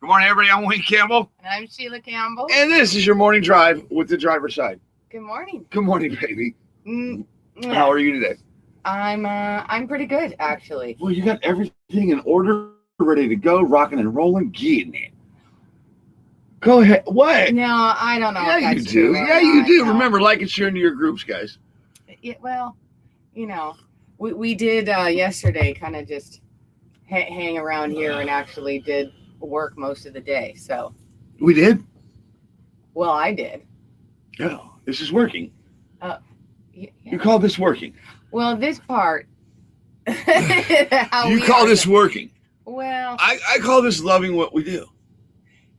Good morning, everybody. I'm Wayne Campbell. And I'm Sheila Campbell. And this is your morning drive with the driver's side. Good morning. Good morning, baby. How are you today? I'm pretty good, actually. Well, you got everything in order, ready to go, rocking and rolling, getting it. Go ahead. What? No, I don't know. Yeah, you do. Yeah, you do. Remember, like and share into your groups, guys. Yeah, well, you know, we did yesterday kind of just hang around here and actually did work most of the day. So we did. Well, I did. Yeah, this is working. Yeah. You call this working? Well, this part. You call this working? Well, I call this loving what we do.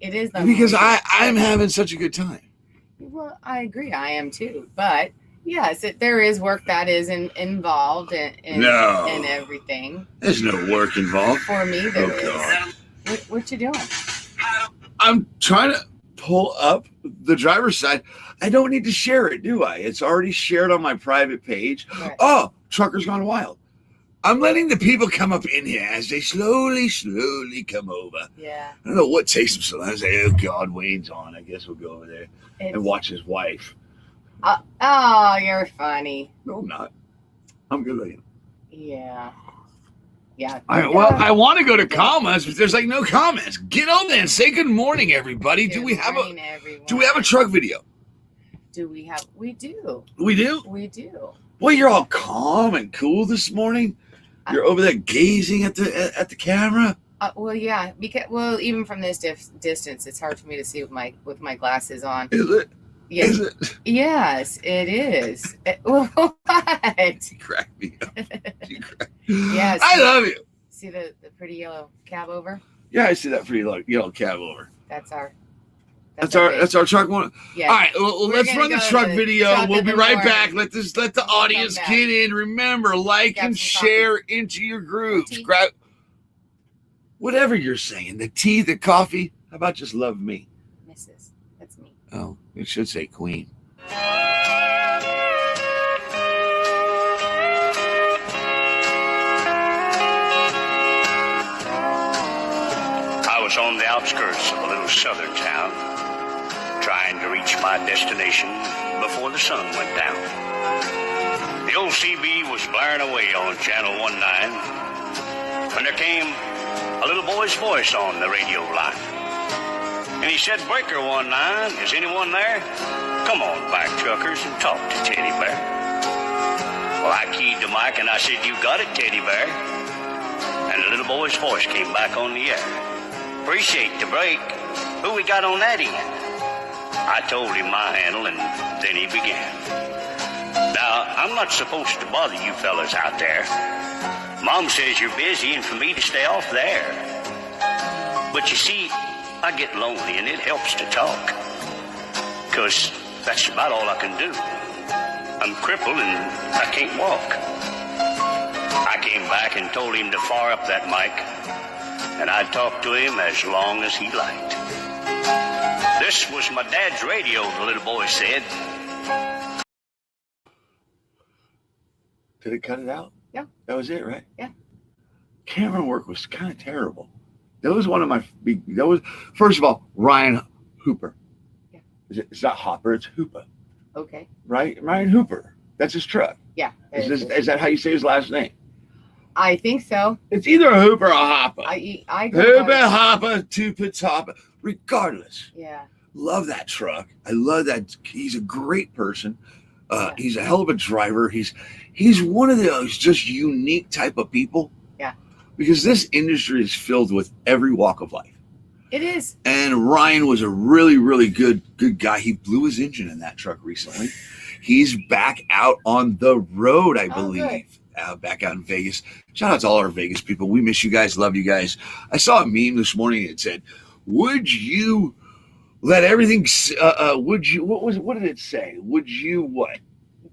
It is because I'm having such a good time. Well, I agree. I am too. But yes, there is work that is involved in everything. There's no work involved. For me, there is. What you doing? I'm trying to pull up the driver's side. I don't need to share it, do I? It's already shared on my private page. Right. Oh, Truckers Gone Wild. I'm letting the people come up in here as they slowly come over. Yeah. I don't know what takes them so long. I say, oh, God, Wayne's on. I guess we'll go over there and watch his wife. Oh, you're funny. No, I'm not. I'm good looking. Yeah. Yeah. I want to go to comments, but there's like no comments. Get on there and say good morning, everybody. Do we have a truck video? We do. We do? We do. Well, you're all calm and cool this morning. You're over there gazing at the camera. Well, yeah, because even from this distance, it's hard for me to see with my glasses on. Is it? Yes. Is it? Yes, it is. What? You crack me up. Yes. I love you. See the pretty yellow cab over? Yeah, I see that pretty yellow cab over. That's our truck one. Yeah. All right, well, let's run the truck video. We'll be right back. Let the audience get in. Remember, like and share into your groups. Grab whatever you're saying. The tea, the coffee. How about just love me? Mrs. That's me. Oh, it should say Queen. I was on the outskirts of a little southern town, trying to reach my destination before the sun went down. The old CB was blaring away on Channel 19 when there came a little boy's voice on the radio line. And he said, "Breaker 19, is anyone there? Come on back, truckers, and talk to Teddy Bear." Well, I keyed the mic and I said, "You got it, Teddy Bear." And the little boy's voice came back on the air. "Appreciate the break. Who we got on that end?" I told him my handle, and then he began. "Now, I'm not supposed to bother you fellas out there. Mom says you're busy and for me to stay off there. But you see, I get lonely and it helps to talk. 'Cause that's about all I can do. I'm crippled and I can't walk." I came back and told him to fire up that mic, and I'd talk to him as long as he liked. "This was my dad's radio," the little boy said. Did it cut it out? Yeah. That was it, right? Yeah. Camera work was kind of terrible. That was one of my first of all, Ryan Hooper. Yeah. It's not Hopper, it's Hooper. Okay. Right? Ryan Hooper. That's his truck. Yeah. Is that how you say his last name? I think so. It's either a Hooper or a Hopper. I Hooper, Hopper, Two-Pits Hopper. Regardless. Yeah. Love that truck. I love that. He's a great person. He's a hell of a driver. He's one of those just unique type of people. Yeah. Because this industry is filled with every walk of life. It is. And Ryan was a really, really good guy. He blew his engine in that truck recently. He's back out on the road, I believe. Back out in Vegas. Shout out to all our Vegas people. We miss you guys. Love you guys. I saw a meme this morning. It said, would you let everything? Would you? What did it say? Would you what?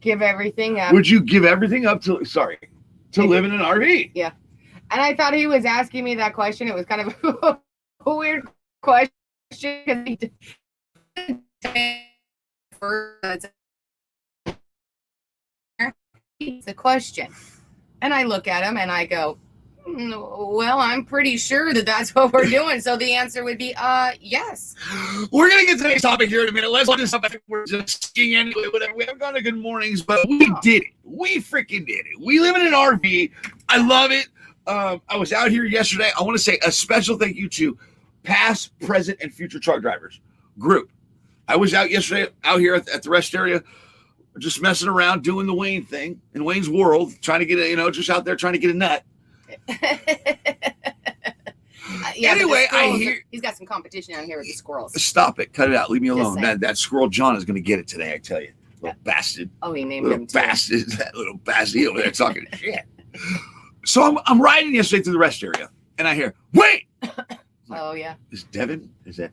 Give everything up. Would you give everything up to live in an RV? Yeah. And I thought he was asking me that question. It was kind of a weird question because he didn't it's a question. And I look at him and I go, well, I'm pretty sure that that's what we're doing. So the answer would be, yes. We're going to get to today's topic here in a minute. Let's let this up. I think we're just skiing anyway, whatever. We haven't gone to good mornings, but we did it. We freaking did it. We live in an RV. I love it. I was out here yesterday. I want to say a special thank you to past, present, and future truck drivers group. I was out yesterday, out here at the rest area, just messing around, doing the Wayne thing in Wayne's world, trying to get just out there trying to get a nut. Yeah, anyway, I hear he's got some competition out here with the squirrels. Stop it. Cut it out. Leave me alone. That squirrel John is going to get it today, I tell you. Little bastard. Oh, he named little him bastard. That little bastard over there talking shit. So I'm riding yesterday through the rest area, and I hear, wait! Oh, yeah. Is that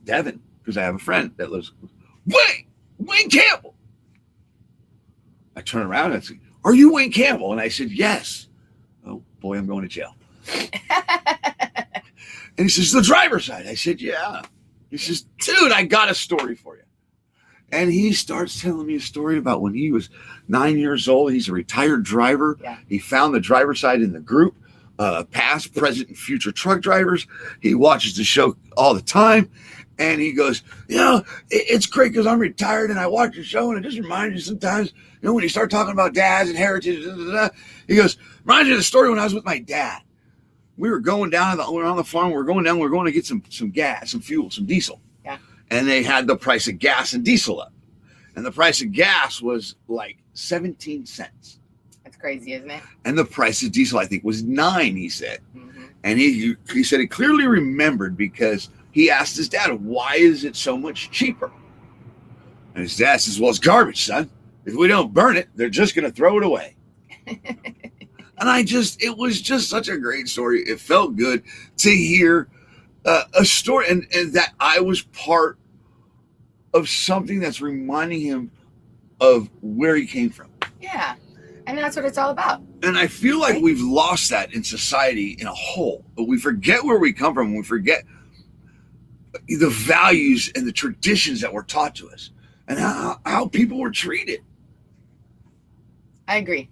Devin? Because I have a friend that lives. Wait! Wayne Campbell! I turn around and I say, are you Wayne Campbell? And I said, yes. Oh, boy, I'm going to jail. And he says, the driver's side. I said, yeah. He says, dude, I got a story for you. And he starts telling me a story about when he was 9 years old. He's a retired driver. Yeah. He found the driver's side in the group, past, present, and future truck drivers. He watches the show all the time. And he goes, it's great because I'm retired and I watch the show and it just reminds me sometimes, when you start talking about dads and heritage, he goes, reminds me of the story when I was with my dad. We were going down we were on the farm. We were going to get some gas, some fuel, some diesel. Yeah. And they had the price of gas and diesel up. And the price of gas was like 17 cents. That's crazy, isn't it? And the price of diesel, I think, was 9, he said. Mm-hmm. And he said he clearly remembered because he asked his dad, why is it so much cheaper? And his dad says, well, it's garbage, son. If we don't burn it, they're just going to throw it away. And it was just such a great story. It felt good to hear a story and that I was part of something that's reminding him of where he came from. Yeah. And that's what it's all about. And I feel like we've lost that in society in a whole. But we forget where we come from. We forget the values and the traditions that were taught to us and how people were treated. I agree.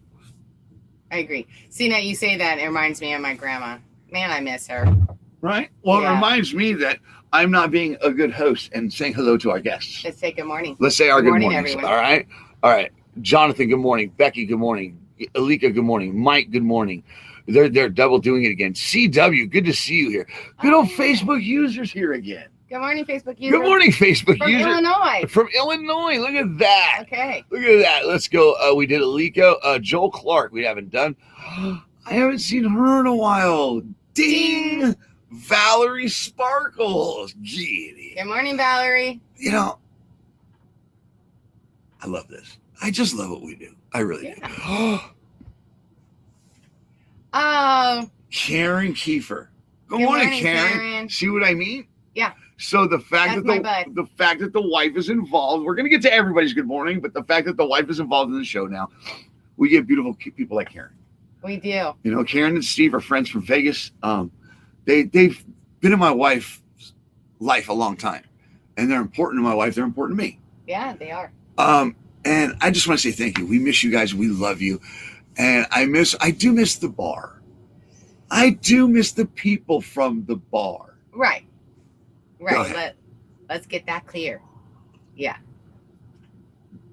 See, now you say that, it reminds me of my grandma. Man, I miss her. Right? Well, yeah. It reminds me that I'm not being a good host and saying hello to our guests. Let's say good morning. Let's say our good mornings. Everyone. All right. Jonathan, good morning. Becky, good morning. Alika, good morning. Mike, good morning. They're double doing it again. CW, good to see you here. Good old Facebook users here again. Good morning, Facebook user. Good morning, Facebook From user. Illinois. From Illinois. Look at that. Okay. Look at that. Let's go. We did Alika. Joel Clark, we haven't done. I haven't seen her in a while. Ding. Valerie Sparkles. Giddy. Good morning, Valerie. I love this. I just love what we do. I really do. Karen Kiefer. Good morning, Karen. See what I mean? Yeah. So the fact that the wife is involved, we're going to get to everybody's good morning, but the fact that the wife is involved in the show now, we get beautiful people like Karen. We do. Karen and Steve are friends from Vegas. They've been in my wife's life a long time, and they're important to my wife. They're important to me. Yeah, they are. And I just want to say thank you. We miss you guys. We love you. And I do miss the bar. I do miss the people from the bar. Right. Let's get that clear. Yeah.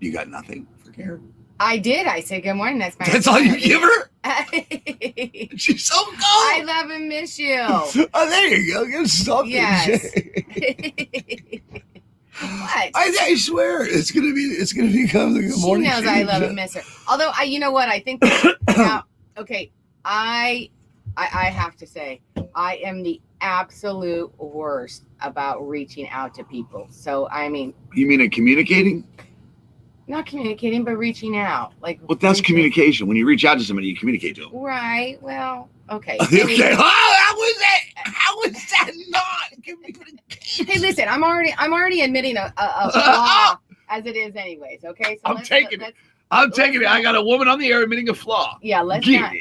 You got nothing for Karen? I did. I said good morning. That's all you give her? She's so cool. I love and miss you. Oh, there you go. Give something. Yes. What? I swear it's gonna become the good morning. She knows I love and miss her. Although you know what? I think now, okay. I have to say I am the absolute worst about reaching out to people. So I mean, you mean communicating? Not communicating, but reaching out. Well, that's communication. When you reach out to somebody, you communicate to them. Right. Well, okay. Okay. Oh, how was that not communication? already admitting a flaw as it is, anyways. Okay, so I'm taking it. I got a woman on the air admitting a flaw. Yeah, let's not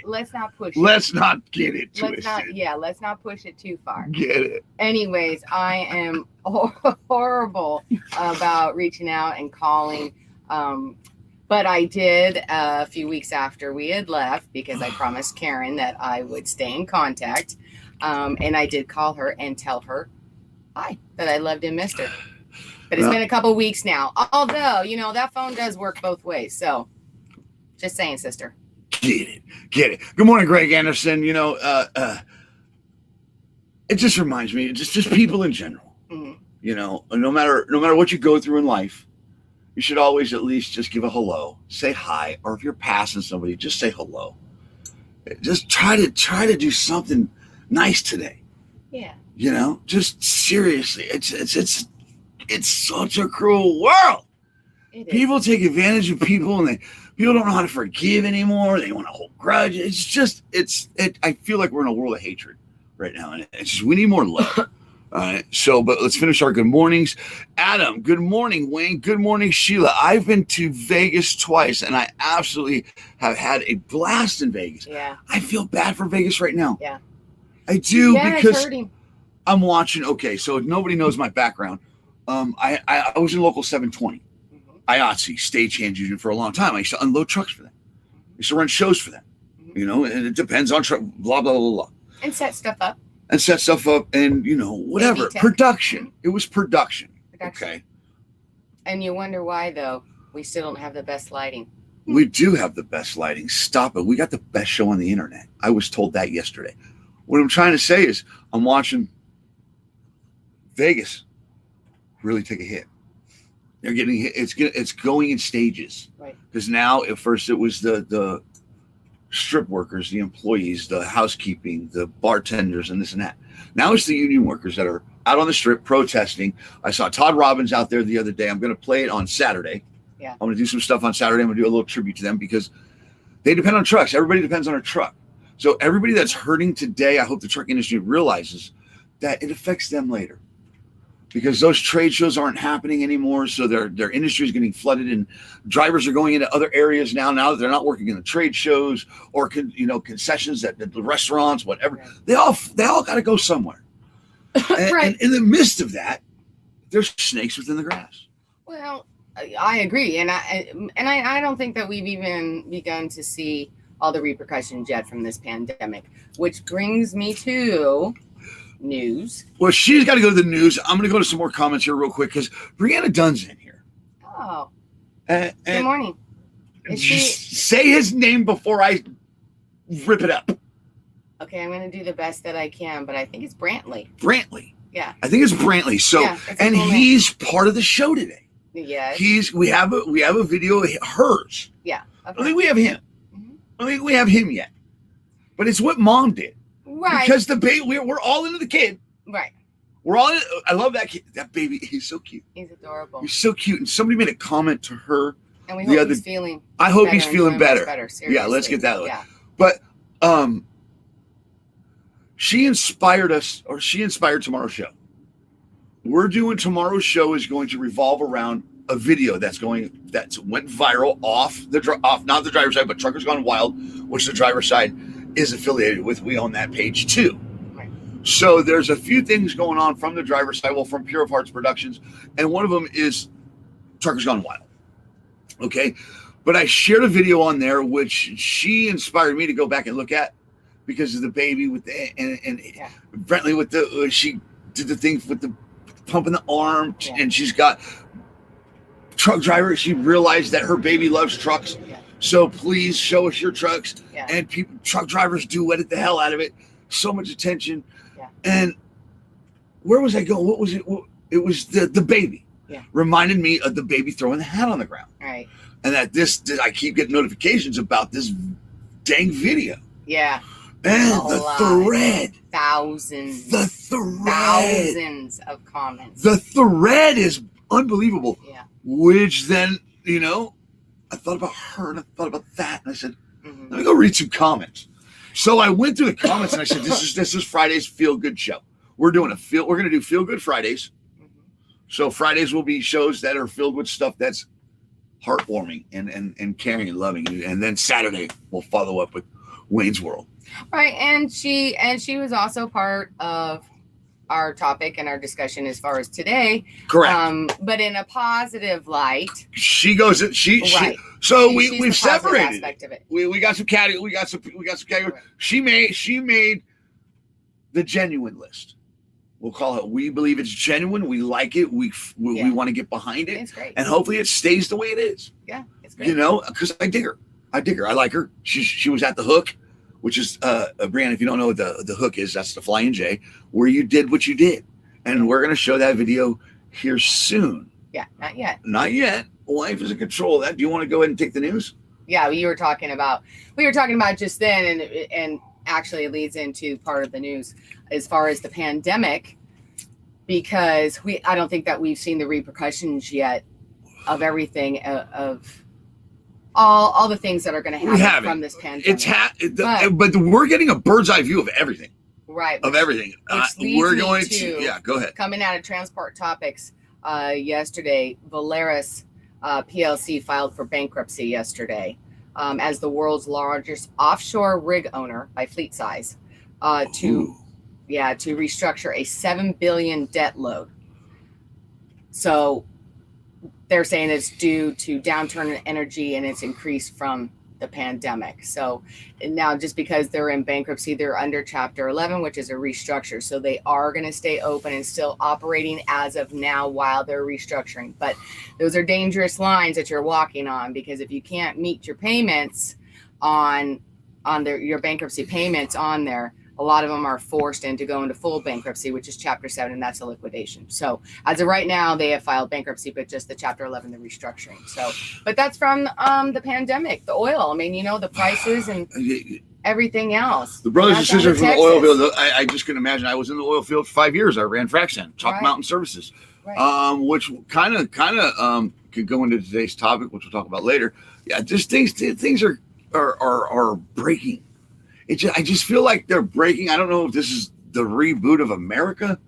push it. Let's not get it twisted. Let's not push it too far. Get it. Anyways, I am horrible about reaching out and calling. But I did a few weeks after we had left, because I promised Karen that I would stay in contact. And I did call her and tell her that I loved and missed her. But it's been a couple weeks now. Although, that phone does work both ways. So just saying, sister. Get it. Good morning, Greg Anderson. It just reminds me, just people in general. Mm-hmm. No matter what you go through in life, you should always at least just give a hello, say hi, or if you're passing somebody, just say hello. Just try to do something nice today. Yeah. Just seriously, it's such a cruel world. People take advantage of people, and people don't know how to forgive anymore. They want to hold grudges. I feel like we're in a world of hatred right now, and it's just, we need more love. All right. But let's finish our good mornings. Adam, good morning. Wayne, good morning. Sheila, I've been to Vegas twice, and I absolutely have had a blast in Vegas. Yeah. I feel bad for Vegas right now. Yeah. I do, because it's hurting. I'm watching. Okay, so nobody knows my background. I was in Local 720, IATSE, stagehand union for a long time. I used to unload trucks for them. I used to run shows for them. And it depends on blah, blah, blah, blah. And set stuff up. And, whatever. Production. It was production. Okay. And you wonder why, though, we still don't have the best lighting. We do have the best lighting. Stop it. We got the best show on the internet. I was told that yesterday. What I'm trying to say is I'm watching Vegas really take a hit. They're getting hit. It's going in stages. Right. Because now, at first, it was the strip workers, the employees, the housekeeping, the bartenders, and this and that. Now it's the union workers that are out on the strip protesting. I saw Todd Robbins out there the other day. I'm going to play it on Saturday. Yeah. I'm going to do some stuff on Saturday. I'm going to do a little tribute to them because they depend on trucks. Everybody depends on a truck. So everybody that's hurting today, I hope the truck industry realizes that it affects them later. Because those trade shows aren't happening anymore, so their industry is getting flooded, and drivers are going into other areas now that they're not working in the trade shows or concessions at the restaurants, whatever. Right. They all got to go somewhere. Right. And in the midst of that, there's snakes within the grass. Well, I agree, and I don't think that we've even begun to see all the repercussions yet from this pandemic, which brings me to news. Well, she's got to go to the news. I'm going to go to some more comments here real quick because Brianna Dunn's in here. Oh. Good morning. Say his name before I rip it up. Okay, I'm going to do the best that I can, but I think it's Brantley. Brantley. Yeah. I think it's Brantley. So, yeah, and he's part of the show today. Yeah. We have a video of hers. Yeah. Okay. I don't think we have him. Mm-hmm. I don't think we have him yet. But it's what Mom did. Right. Because the baby, we're all into the kid. Right. We're all in, I love that kid. That baby, he's so cute. He's adorable. He's so cute. And somebody made a comment to her. And we hope he's feeling I hope he's feeling better. Yeah, let's get that. Yeah. But she inspired us, or she inspired tomorrow's show. We're doing tomorrow's show is going to revolve around a video that went viral off not the driver's side, but Truckers Gone Wild, which the driver's side is affiliated with. We own that page too. Right. So there's a few things going on from the driver's side, from Pure of Hearts Productions, and one of them is Truckers Gone Wild. Okay, but I shared a video on there which she inspired me to go back and look at because of the baby with the and Brentley with the she did the thing with the pump in the arm, and she's got truck driver. She realized that her baby loves trucks. Yeah. So please show us your trucks. Yeah. And truck drivers do edit the hell out of it. So much attention. Yeah. And where was I going? What was it? It was the baby. Yeah. Reminded me of the baby throwing the hat on the ground. Right. And that I keep getting notifications about this dang video. Yeah. And the thread. Thousands. The thread. Thousands of comments. The thread is unbelievable. Yeah. Which then, I thought about her and I thought about that, and I said, let me go read some comments. So I went through the comments and I said, this is Friday's Feel Good show. We're going to do Feel Good Fridays. Mm-hmm. So Fridays will be shows that are filled with stuff that's heartwarming and caring and loving. And then Saturday we'll follow up with Wayne's World. Right. And she was also part of our topic and our discussion as far as today. Correct. But in a positive light. She goes, Right. We've separated aspect of it. We got some category. We got some category. Right. She made the genuine list. We'll call it. We believe it's genuine. We like it. We want to get behind it. It's great. And hopefully it stays the way it is. Yeah, it's great. You know, because I dig her. I like her. She was at the Hook, which is Brianna, if you don't know what the Hook is, that's the Flying J, where you did what you did. And we're going to show that video here soon. Yeah, not yet. Not yet. Wife is in control of that. Do you want to go ahead and take the news? Yeah, we were talking about just then, and actually it leads into part of the news as far as the pandemic, because I don't think that we've seen the repercussions yet of everything, of all the things that are going to happen from this pandemic. But we're getting a bird's eye view of everything. Right. Of everything. We're going to go ahead. Coming out of Transport Topics yesterday, Valeris PLC filed for bankruptcy yesterday as the world's largest offshore rig owner by fleet size to restructure a $7 billion debt load. So they're saying it's due to downturn in energy and it's increased from the pandemic. So now, just because they're in bankruptcy, they're under Chapter 11, which is a restructure. So they are going to stay open and still operating as of now while they're restructuring. But those are dangerous lines that you're walking on, because if you can't meet your payments on your bankruptcy payments on there, a lot of them are forced into go into full bankruptcy, which is Chapter 7, and that's a liquidation. So as of right now, they have filed bankruptcy, but just the Chapter 11, the restructuring. So, but that's from the pandemic, the oil. I mean, the prices and everything else. The brothers and sisters from the oil field, I just can imagine. I was in the oil field for 5 years. I ran frac sand, Chalk Mountain Services, which kind of could go into today's topic, which we'll talk about later. Yeah, just things are breaking. I just feel like they're breaking. I don't know if this is the reboot of America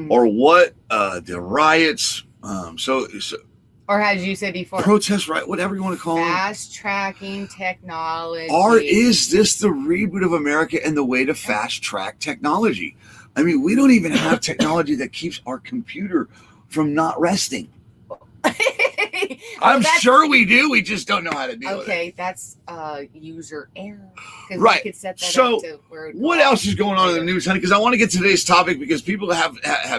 or what. The riots. Or as you said before, protest, right? Whatever you want to call it. Fast tracking technology. Or is this the reboot of America and the way to fast track technology? I mean, we don't even have technology that keeps our computer from not resting. I'm sure we do. We just don't know how to deal with it. Okay, that's user error. Right. We could set that so up to where what else is going on in the news, honey? Because I want to get to today's topic, because people have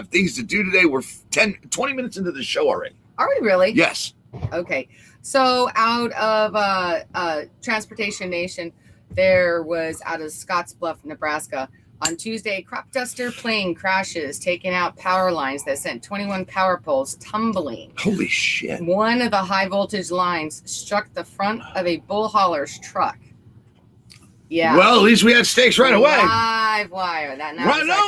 things to do today. We're 20 minutes into the show already. Are we really? Yes. Okay. So out of Transportation Nation, there was out of Scottsbluff, Nebraska, on Tuesday, crop duster plane crashes, taking out power lines that sent 21 power poles tumbling. Holy shit. One of the high voltage lines struck the front of a bull hauler's truck. Yeah. Well, at least we had steaks right away. Live wire.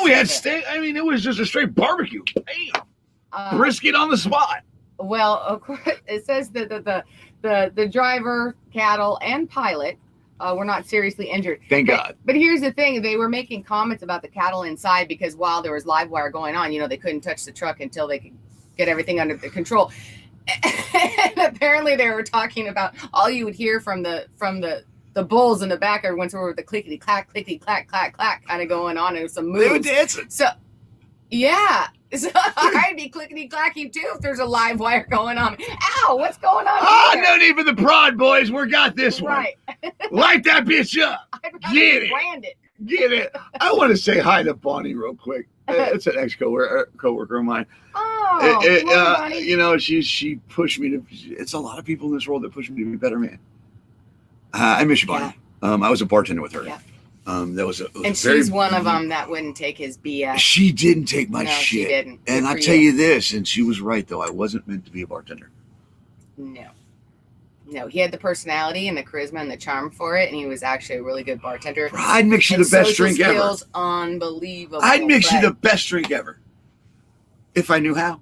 We had steak. I mean, it was just a straight barbecue. Bam. Brisket on the spot. Well, of course, it says that the driver, cattle, and pilot were not seriously injured. Thank God. But here's the thing. They were making comments about the cattle inside, because while there was live wire going on, they couldn't touch the truck until they could get everything under the control. And apparently they were talking about all you would hear from the bulls in the back, everyone's over with the clickety clack kind of going on, and some moves. They were dancing. So, yeah. So I'd be clickety clacking too if there's a live wire going on. Ow, what's going on here? No need for the prod, boys. We got this one. Right. Light that bitch up. Get it. Brand it. Get it. I want to say hi to Bonnie real quick. It's an ex-coworker of mine. Oh, Bonnie. She pushed me to. It's a lot of people in this world that push me to be a better man. I miss you, Bonnie. Yeah. I was a bartender with her. Yeah. She's one of them that wouldn't take his BS. She didn't take my shit. She didn't. And I tell you this, and she was right, though. I wasn't meant to be a bartender. No, he had the personality and the charisma and the charm for it, and he was actually a really good bartender. I'd mix you the best drink ever. Unbelievable. I'd mix you the best drink ever if I knew how.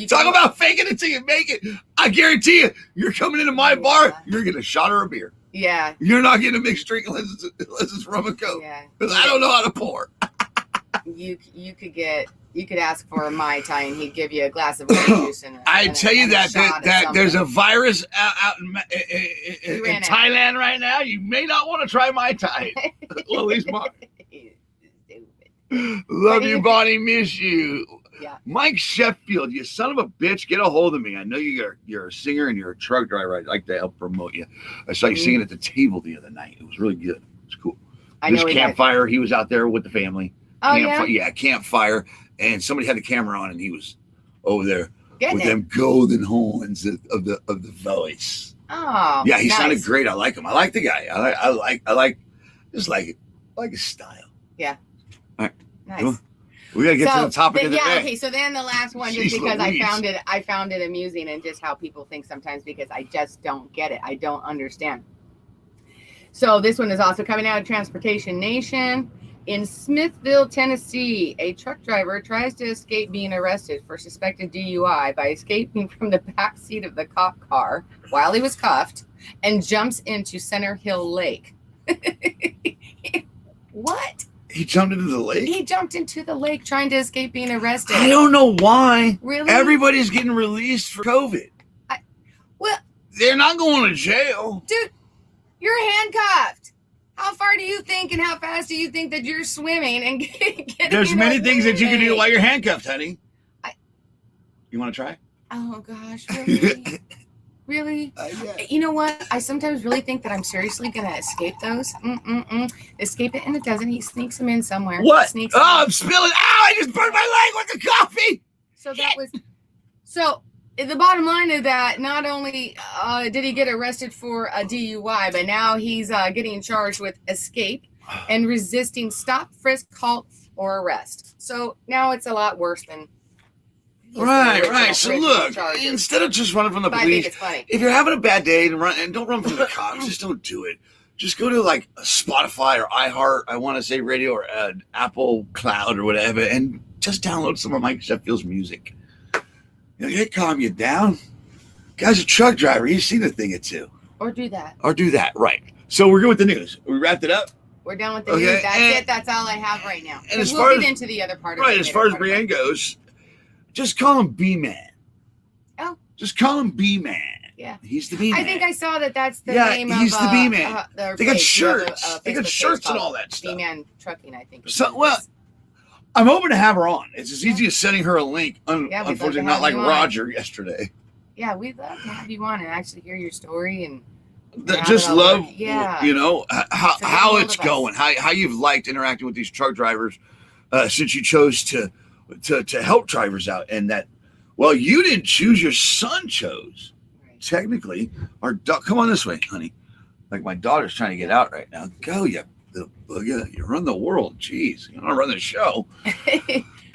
Talk about faking it till you make it. I guarantee you're coming into my bar, you're getting a shot or a beer. Yeah. You're not getting a mixed drink unless it's rum and coke. Yeah. Because I don't know how to pour. you could ask for a Mai Tai and he'd give you a glass of orange juice and I tell you that there's a virus out in Thailand right now. You may not want to try Mai Tai. Lily's mom. Love you, Bonnie. Miss you. Yeah. Mike Sheffield, you son of a bitch, get a hold of me. I know you're a singer and you're a truck driver. I'd like to help promote you. I saw you singing at the table the other night. It was really good. It's cool. This campfire, he was out there with the family. Oh, yeah? Campfire. And somebody had the camera on and he was over there Getting with it. them golden horns of the voice. Oh, yeah, he nice. sounded great. I like him. I like the guy. I like his style. Yeah. All right. Nice. We gotta get to the topic of the day. Okay. So then the last one, just because I found it amusing and just how people think sometimes, because I just don't get it. I don't understand. So this one is also coming out of Transportation Nation. In Smithville, Tennessee, a truck driver tries to escape being arrested for suspected DUI by escaping from the back seat of the cop car while he was cuffed and jumps into Center Hill Lake. What? He jumped into the lake? He jumped into the lake trying to escape being arrested. I don't know why. Really? Everybody's getting released for COVID. Well, they're not going to jail. dude, you're handcuffed. How far do you think and how fast do you think that you're swimming and getting There's in many a things that you can do lake? while you're handcuffed, honey. You want to try? Oh, gosh. Really? Really? Yeah. You know what? I sometimes really think that I'm seriously going to escape those. Escape it, and it doesn't. He sneaks them in somewhere. What? Sneaks Oh, them I'm spilling. Ow, I just burned my leg with the coffee. So that was... So the bottom line is that not only did he get arrested for a DUI, but now he's getting charged with escape and resisting stop, frisk, halt, or arrest. So now it's a lot worse than... Right. So look, instead of just running from the But I think police, it's funny. if you're having a bad day and don't run from the cops, just don't do it. Just go to like Spotify or iHeart, I want to say radio, or Apple Cloud or whatever, and just download some of Mike Sheffield's music. It calm you down. Guy's a truck driver. He's seen a thing or two. Or do that. Right. So we're good with the news. We wrapped it up. We're done with the news. That's it. That's all I have right now. And as we'll far get as, into the other part of right, it. as far as Brienne goes, just call him B-Man. Oh. Just call him B-Man. Yeah. He's the B-Man. I think I saw that's the name of... he's the B-Man. They got page. shirts. They got Facebook shirts page and all that stuff. B-Man Trucking, I think. So, well, I'm hoping to have her on. It's as easy as sending her a link. Yeah, we'd love to Unfortunately, have not like you on. Roger yesterday. Yeah, we'd love to have you on and actually hear your story and... Just love, yeah. how it's going, how you've liked interacting with these truck drivers since you chose to help drivers out, and that, well, you didn't choose, your son chose. Right. Technically, come on this way, honey. Like my daughter's trying to get out right now. Go, you little booger. You run the world. Jeez, you don't run the show.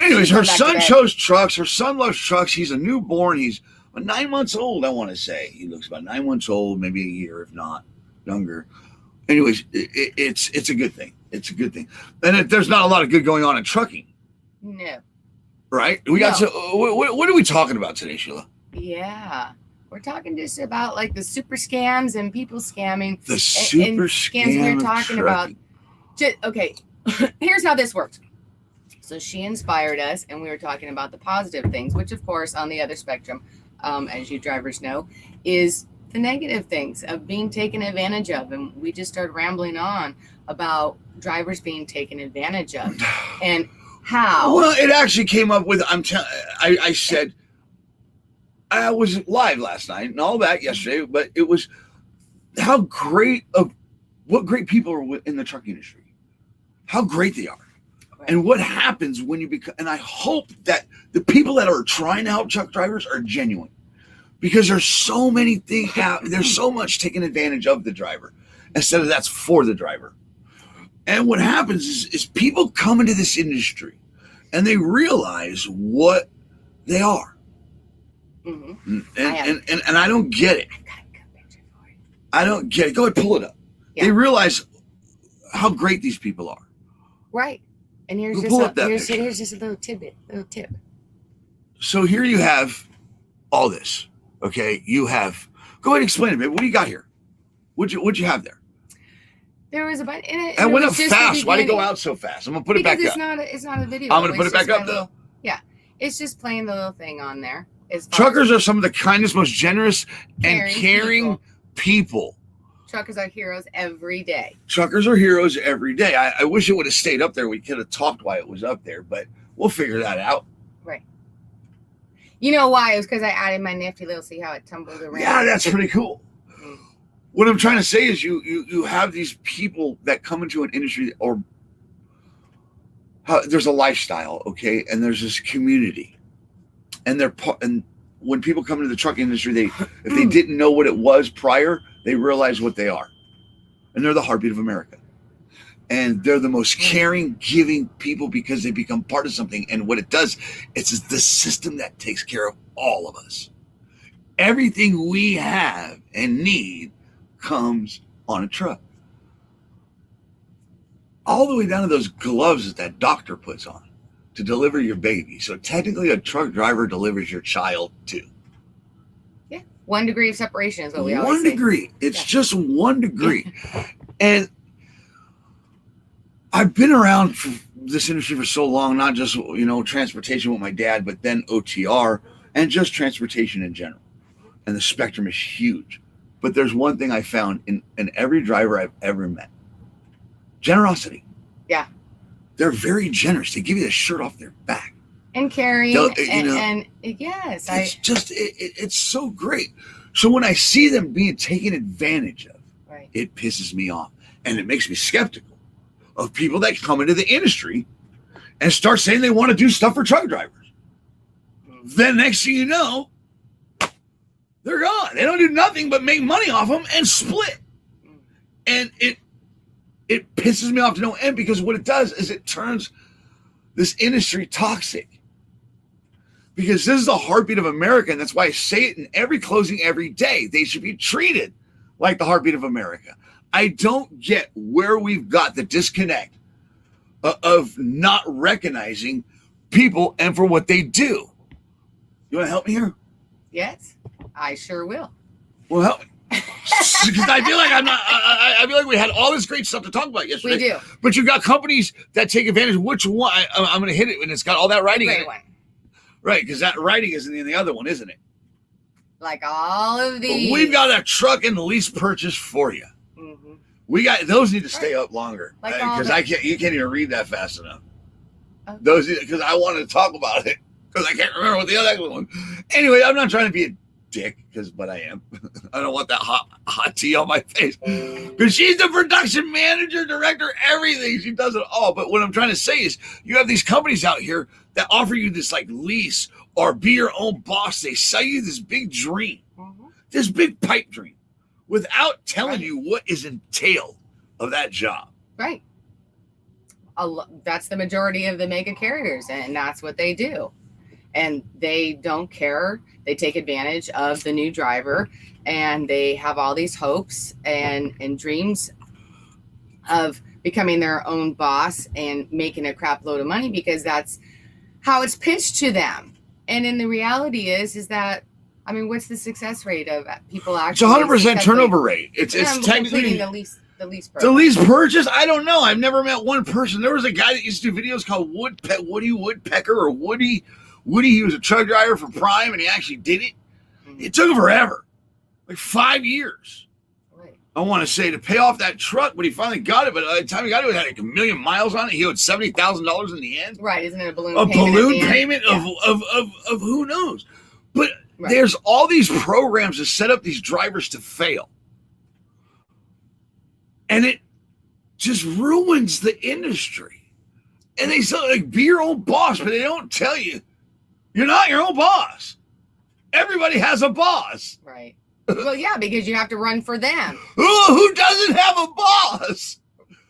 Anyways, her son chose trucks. Her son loves trucks. He's a newborn. He's 9 months old, I want to say. He looks about 9 months old, maybe a year, if not younger. Anyways, it's a good thing. It's a good thing. And there's not a lot of good going on in trucking. No. Right? We got to, what are we talking about today, Sheila? Yeah. We're talking just about like the super scams and people scamming. The super scams we're talking about. Okay, here's how this works. So she inspired us, and we were talking about the positive things, which, of course, on the other spectrum, as you drivers know, is the negative things of being taken advantage of. And we just started rambling on about drivers being taken advantage of and how. Well, it actually came up with, I said, I was live last night and all that yesterday, but it was what great people are in the truck industry, how great they are. Right. And what happens when you become, and I hope that the people that are trying to help truck drivers are genuine, because there's so many things out, there's so much taking advantage of the driver instead of that's for the driver. And what happens is people come into this industry and they realize what they are. Mm-hmm. And I don't get it. I don't get it. Go ahead, pull it up. Yeah. They realize how great these people are. Right. And here's just a little tip. So here you have all this. Okay, you have. Go ahead and explain it, babe. What do you got here? What'd you have there? There was a bunch. I went up fast. Why did it go out so fast? I'm gonna put it back up. It's not a video. I'm gonna put it back up though. Yeah, it's just playing the little thing on there. Truckers are some of the kindest, most generous, and caring people. Truckers are heroes every day. Truckers are heroes every day. I wish it would have stayed up there. We could have talked while it was up there, but we'll figure that out. Right. You know why? It was because I added my nifty little, see how it tumbled around. Yeah, that's pretty cool. What I'm trying to say is you have these people that come into an industry or there's a lifestyle, okay? And there's this community. And when people come into the truck industry, if they didn't know what it was prior, they realize what they are. And they're the heartbeat of America. And they're the most caring, giving people because they become part of something. And what it does, it's the system that takes care of all of us. Everything we have and need comes on a truck. All the way down to those gloves that doctor puts on to deliver your baby. So technically a truck driver delivers your child too. 1 degree of separation is what we always say. 1 degree. It's just 1 degree. And I've been around for this industry for so long, not just, transportation with my dad, but then OTR and just transportation in general. And the spectrum is huge. But there's one thing I found in every driver I've ever met. Generosity. Yeah. They're very generous. They give you the shirt off their back. And caring. And yes. It's so great. So when I see them being taken advantage of, right, it pisses me off. And it makes me skeptical of people that come into the industry and start saying they want to do stuff for truck drivers. Then next thing you know, they're gone. They don't do nothing but make money off them and split. And it pisses me off to no end because what it does is it turns this industry toxic. Because this is the heartbeat of America, and that's why I say it in every closing every day. They should be treated like the heartbeat of America. I don't get where we've got the disconnect of not recognizing people and for what they do. You want to help me here? Yes, I sure will. Well, help me. Because I feel like I feel like we had all this great stuff to talk about yesterday. We do. But you've got companies that take advantage. Which one? I'm going to hit it, and it's got all that writing in it. One. Right, because that writing isn't in the other one, isn't it? Like all of these. We've got a truck and lease purchase for you. Mm-hmm. We got those need to stay up longer because you can't even read that fast enough. Okay. Those because I wanted to talk about it because I can't remember what the other one. Anyway, I'm not trying to be a dick but I am. I don't want that hot tea on my face because she's the production manager, director, everything. She does it all. But what I'm trying to say is you have these companies out here that offer you this like lease or be your own boss. They sell you this big dream, this big pipe dream without telling you what is entailed of that job. Right. That's the majority of the mega carriers, and that's what they do. And they don't care. They take advantage of the new driver, and they have all these hopes and dreams of becoming their own boss and making a crap load of money because that's how it's pitched to them. And then the reality is that, I mean, what's the success rate of people actually? It's 100% turnover rate. It's technically the lease purchase. The lease purchase? I don't know. I've never met one person. There was a guy that used to do videos called Woody Woodpecker or Woody. He was a truck driver for Prime, and he actually did it. It took him forever, like 5 years. Right. I want to say to pay off that truck, but he finally got it. But by the time he got it, it had like 1 million miles on it. He owed $70,000 in the end. Right? Isn't it a balloon? Payment of who knows? But there's all these programs to set up these drivers to fail, and it just ruins the industry. And they say like be your own boss, but they don't tell you. You're not your own boss. Everybody has a boss. Right. Well, yeah, because you have to run for them. Who doesn't have a boss?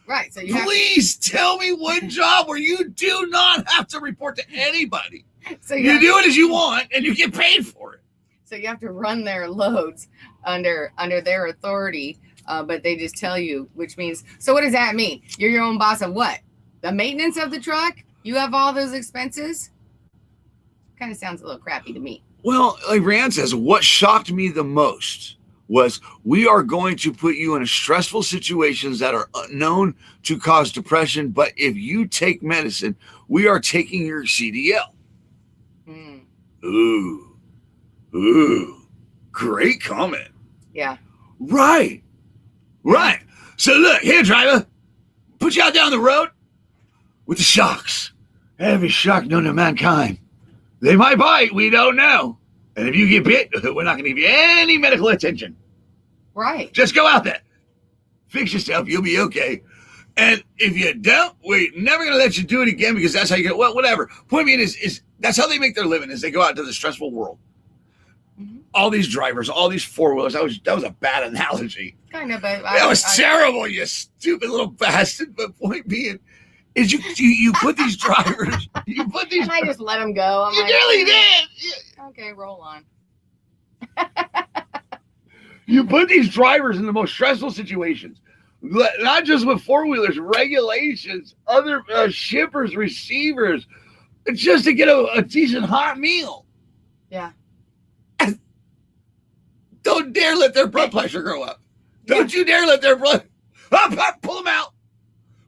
Right. So please tell me one job where you do not have to report to anybody. So you do it as you want, and you get paid for it. So you have to run their loads under their authority, but they just tell you, which means. So what does that mean? You're your own boss of what? The maintenance of the truck? You have all those expenses? Kind of sounds a little crappy to me. Well, like Rand says, what shocked me the most was, we are going to put you in stressful situations that are known to cause depression, but if you take medicine, we are taking your CDL. Mm. Ooh, great comment. Yeah. Right. So look, here, driver, put you out down the road with the sharks. Every shark known to mankind. They might bite, we don't know. And if you get bit, we're not going to give you any medical attention. Right. Just go out there. Fix yourself, you'll be okay. And if you don't, we're never going to let you do it again because that's how you get, well, whatever. Point being is that's how they make their living, is they go out into the stressful world. Mm-hmm. All these drivers, all these four-wheelers, that was a bad analogy. Kind of, but that was terrible, you stupid little bastard. But point being is you put these drivers, and I just let them go. You nearly did. Okay, roll on. You put these drivers in the most stressful situations, not just with four-wheelers, regulations, other shippers, receivers, just to get a decent hot meal. Yeah. And don't dare let their blood pressure go up. Don't you dare let their blood... Up, pull them out.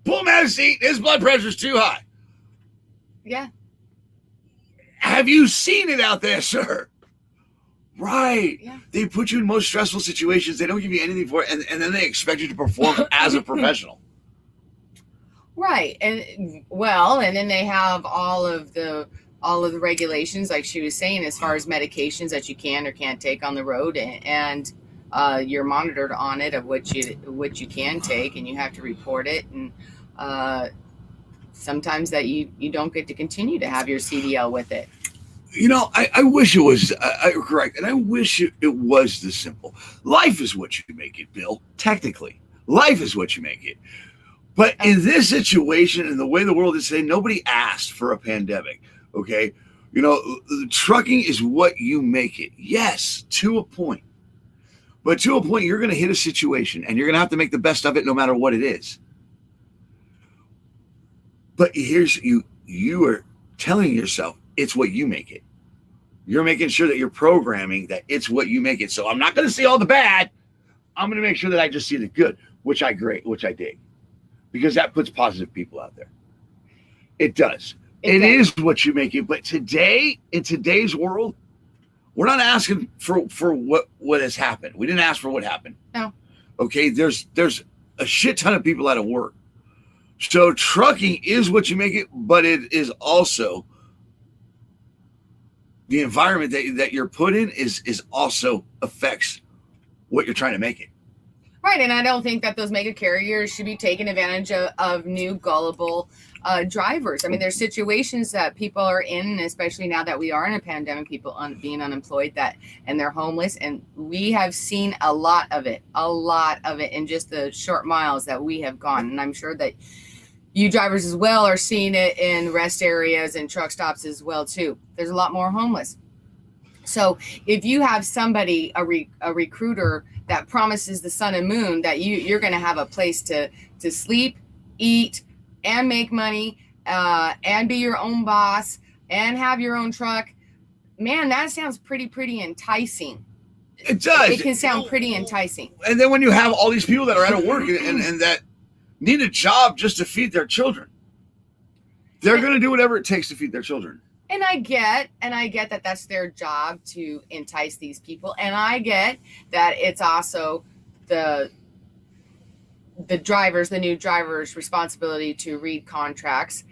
Pull him out of the seat. His blood pressure's too high. Yeah. Have you seen it out there, sir? Right. Yeah. They put you in most stressful situations. They don't give you anything for it, and then they expect you to perform as a professional. Right. And then they have all of the regulations, like she was saying, as far as medications that you can or can't take on the road, and you're monitored on it of what you can take, and you have to report it, and sometimes that you don't get to continue to have your CDL with it. You know, I wish it was correct, and I wish it was this simple. Life is what you make it, Bill. Technically, life is what you make it. But in this situation, and the way the world is today, nobody asked for a pandemic. Okay, you know, trucking is what you make it. Yes, to a point. But to a point, you're going to hit a situation, and you're going to have to make the best of it, no matter what it is. But here's you are telling yourself it's what you make it. You're making sure that you're programming that it's what you make it. So I'm not going to see all the bad. I'm going to make sure that I just see the good, which I dig, because that puts positive people out there. It does. It is what you make it. But today, in today's world, we're not asking for what has happened. We didn't ask for what happened. No. Okay, there's a shit ton of people out of work. So trucking is what you make it, but it is also the environment that you're put in is also affects what you're trying to make it. Right, and I don't think that those mega carriers should be taking advantage of new gullible drivers. I mean, there's situations that people are in, especially now that we are in a pandemic, people being unemployed and they're homeless. And we have seen a lot of it in just the short miles that we have gone. And I'm sure that you drivers as well are seeing it in rest areas and truck stops as well, too. There's a lot more homeless. So if you have somebody, a recruiter that promises the sun and moon that you're going to have a place to sleep, eat, and make money, and be your own boss, and have your own truck, man, that sounds pretty enticing. It does. It can sound pretty enticing. And then when you have all these people that are out of work and that need a job just to feed their children, they're going to do whatever it takes to feed their children. And I get that that's their job to entice these people. And I get that it's also the new driver's responsibility to read contracts.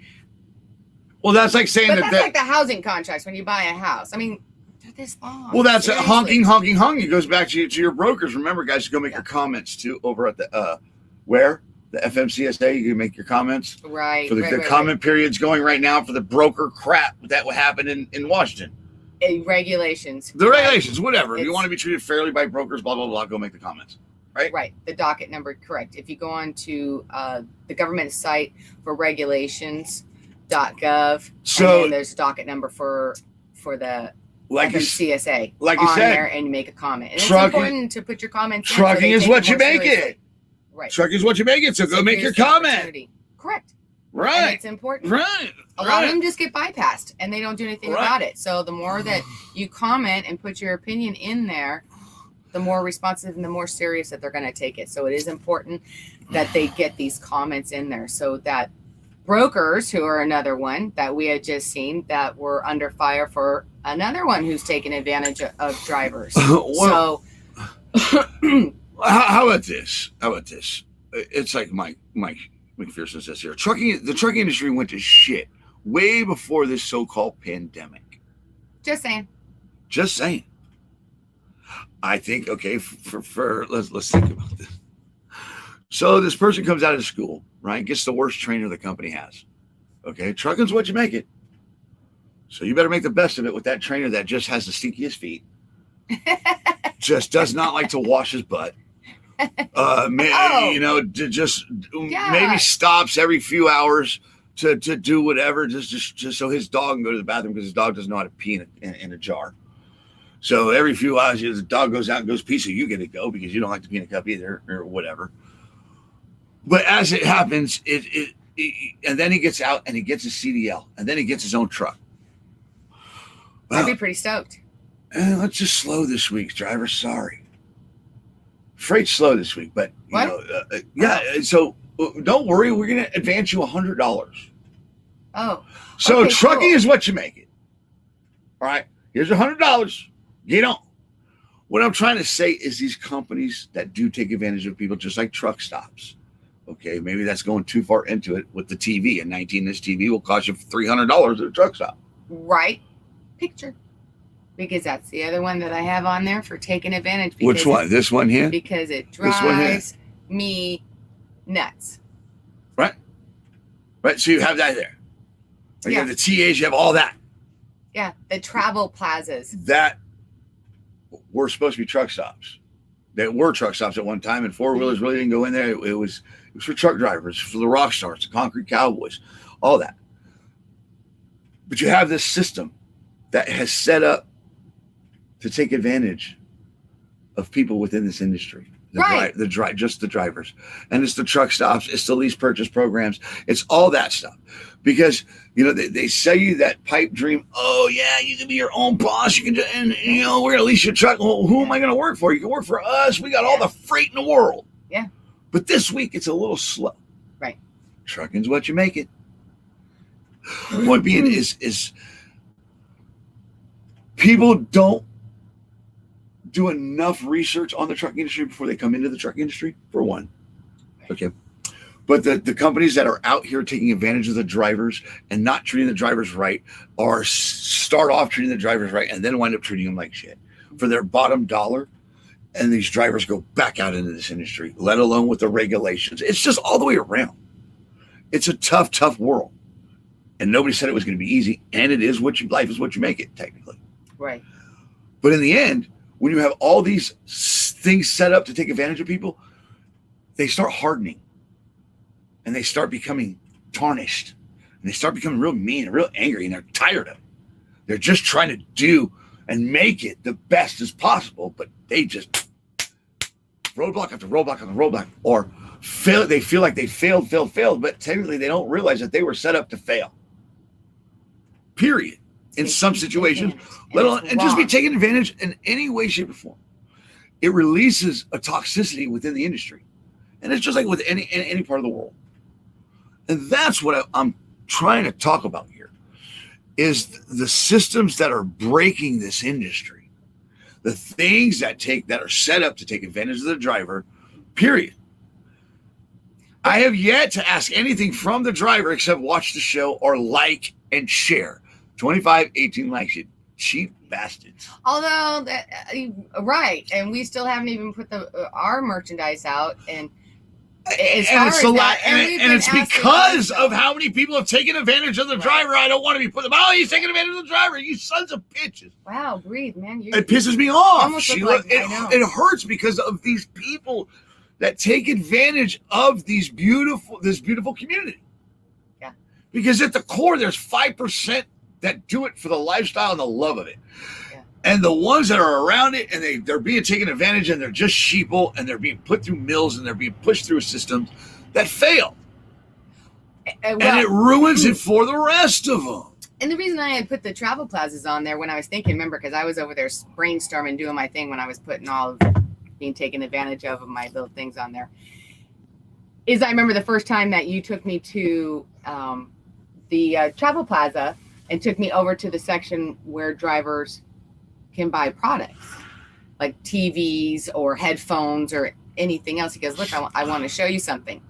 Well, that's like saying that's like the housing contracts when you buy a house. I mean, they're this long. Well, that's honking. It goes back to your brokers. Remember, guys, go make your comments too over at the the FMCSA. You can make your comments. Right. For the comment period's going right now for the broker crap that will happen in Washington. Regulations. The regulations, whatever. If you want to be treated fairly by brokers, blah, blah, blah, go make the comments. Right? Right. The docket number, correct. If you go on to the government site for regulations.gov, so and there's a docket number for the FMCSA like you said, there, and you make a comment. And it's important to put your comments in. Trucking is what you make it. Right. Trucking is what you make it, so go make your comment. Correct. Right. And it's important. Right. A lot of them just get bypassed and they don't do anything about it. So the more that you comment and put your opinion in there, the more responsive and the more serious that they're going to take it. So it is important that they get these comments in there so that brokers, who are another one that we had just seen, that were under fire for another one who's taking advantage of drivers. Well, how about this? It's like Mike McPherson says here. The trucking industry went to shit way before this so-called pandemic. Just saying. I think, okay, let's think about this. So this person comes out of school, right? Gets the worst trainer the company has. Okay, trucking's what you make it. So you better make the best of it with that trainer that just has the stinkiest feet. Just does not like to wash his butt. Maybe stops every few hours to do whatever, just so his dog can go to the bathroom because his dog doesn't know how to pee in a jar. So every few hours, the dog goes out and goes pee, so you get to go because you don't like to pee in a cup either or whatever. But as it happens, and then he gets out and he gets a CDL and then he gets his own truck. I'd be pretty stoked. Let's just slow this week, driver. Sorry. Freight's slow this week, but so don't worry. We're going to advance you $100. Oh. So okay, trucking cool. is what you make it. All right. Here's $100. Get on. What I'm trying to say is these companies that do take advantage of people, just like truck stops. Okay, maybe that's going too far into it with the TV. A 19-inch TV will cost you $300 at a truck stop. Right. Picture. Because that's the other one that I have on there for taking advantage. Which one? This one here? Because it drives me nuts. Right. So you have that there. You have the TAs, you have all that. Yeah, the travel plazas. That were supposed to be truck stops. That were truck stops at one time, and four-wheelers really didn't go in there. It was for truck drivers, for the rock stars, the concrete cowboys, all that. But you have this system that has set up to take advantage of people within this industry. Just the drivers. And it's the truck stops, it's the lease purchase programs, it's all that stuff. Because, they sell you that pipe dream. Oh, yeah, you can be your own boss. You can, we're going to lease your truck. Well, who am I going to work for? You can work for us. We got all the freight in the world. Yeah. But this week, it's a little slow. Right. Trucking's what you make it. Point being is people don't do enough research on the trucking industry before they come into the trucking industry, for one. Okay. But the companies that are out here taking advantage of the drivers and not treating the drivers right, or start off treating the drivers right and then wind up treating them like shit for their bottom dollar. And these drivers go back out into this industry, let alone with the regulations. It's just all the way around. It's a tough, tough world. And nobody said it was going to be easy. And it is life is what you make it, technically. Right. But in the end, when you have all these things set up to take advantage of people, they start hardening. And they start becoming tarnished. And they start becoming real mean and real angry. And they're tired of it. They're just trying to do and make it the best as possible. But they just roadblock after roadblock after roadblock. Or fail. They feel like they failed. But technically they don't realize that they were set up to fail. Period. In some situations. And just be taken advantage in any way, shape, or form. It releases a toxicity within the industry. And it's just like with any part of the world. And that's what I'm trying to talk about here, is the systems that are breaking this industry, the things that are set up to take advantage of the driver, period. I have yet to ask anything from the driver except watch the show or like and share. 18 likes, you cheap bastards. Although, right, and we still haven't even put our merchandise out, and it's a lot, and it's because of how many people have taken advantage of the driver. I don't want to be put them. Oh, he's taking advantage of the driver. You sons of bitches. Wow, breathe, man. It pisses me off, Sheila. Like, it hurts because of these people that take advantage of this beautiful community. Yeah. Because at the core, there's 5% that do it for the lifestyle and the love of it. And the ones that are around it, and they're being taken advantage, and they're just sheeple, and they're being put through mills, and they're being pushed through systems that fail. And it ruins it for the rest of them. And the reason I had put the travel plazas on there when I was thinking, remember, because I was over there brainstorming, doing my thing when I was putting all of being taken advantage of my little things on there. Is I remember the first time that you took me to the Travel Plaza and took me over to the section where drivers can buy products like TVs or headphones or anything else. He goes, look, I want to show you something.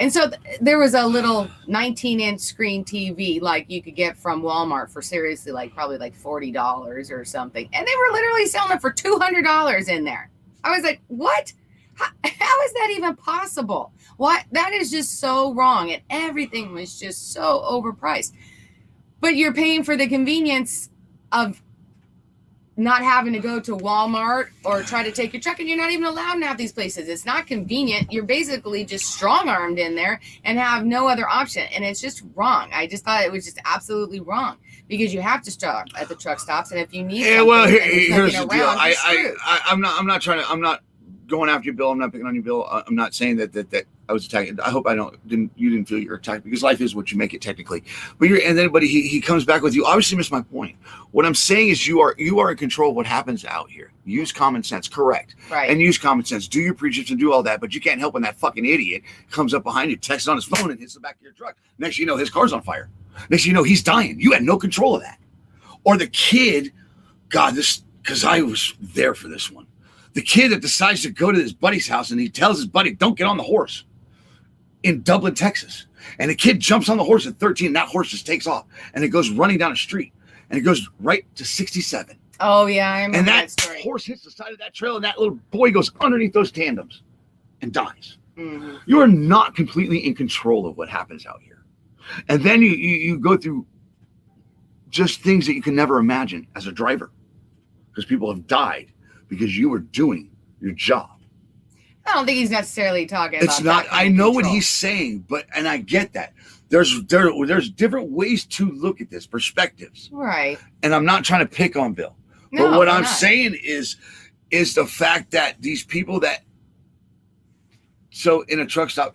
And so there was a little 19-inch screen TV like you could get from Walmart for seriously probably $40 or something. And they were literally selling it for $200 in there. I was like, what? How is that even possible? What? That is just so wrong. And everything was just so overpriced. But you're paying for the convenience of not having to go to Walmart or try to take your truck, and you're not even allowed to have these places. It's not convenient. You're basically just strong-armed in there and have no other option. And it's just wrong. I just thought it was just absolutely wrong because you have to stop at the truck stops. And if you need here's the deal. I'm not going after you, Bill. I'm not picking on you, Bill. I'm not saying that I was attacking. I hope you didn't feel you were attacked, because life is what you make it technically. But he comes back with you. Obviously missed my point. What I'm saying is you are in control of what happens out here. Use common sense, correct? Right. And use common sense. Do your precepts and do all that, but you can't help when that fucking idiot comes up behind you, texts on his phone, and hits the back of your truck. Next thing you know, his car's on fire. Next thing you know, he's dying. You had no control of that. Or the kid, because I was there for this one. The kid that decides to go to his buddy's house and he tells his buddy, don't get on the horse in Dublin, Texas. And the kid jumps on the horse at 13 and that horse just takes off and it goes running down a street and it goes right to 67. Oh, yeah. I remember that story. Horse hits the side of that trail and that little boy goes underneath those tandems and dies. Mm-hmm. You are not completely in control of what happens out here. And then you go through just things that you can never imagine as a driver, because people have died because you were doing your job. I don't think he's necessarily talking about it's not. that kind I of know control. what he's saying, and I get that. There's different ways to look at this, perspectives. Right. And I'm not trying to pick on Bill. No, but what I'm I'm not. saying is the fact that these people so in a truck stop,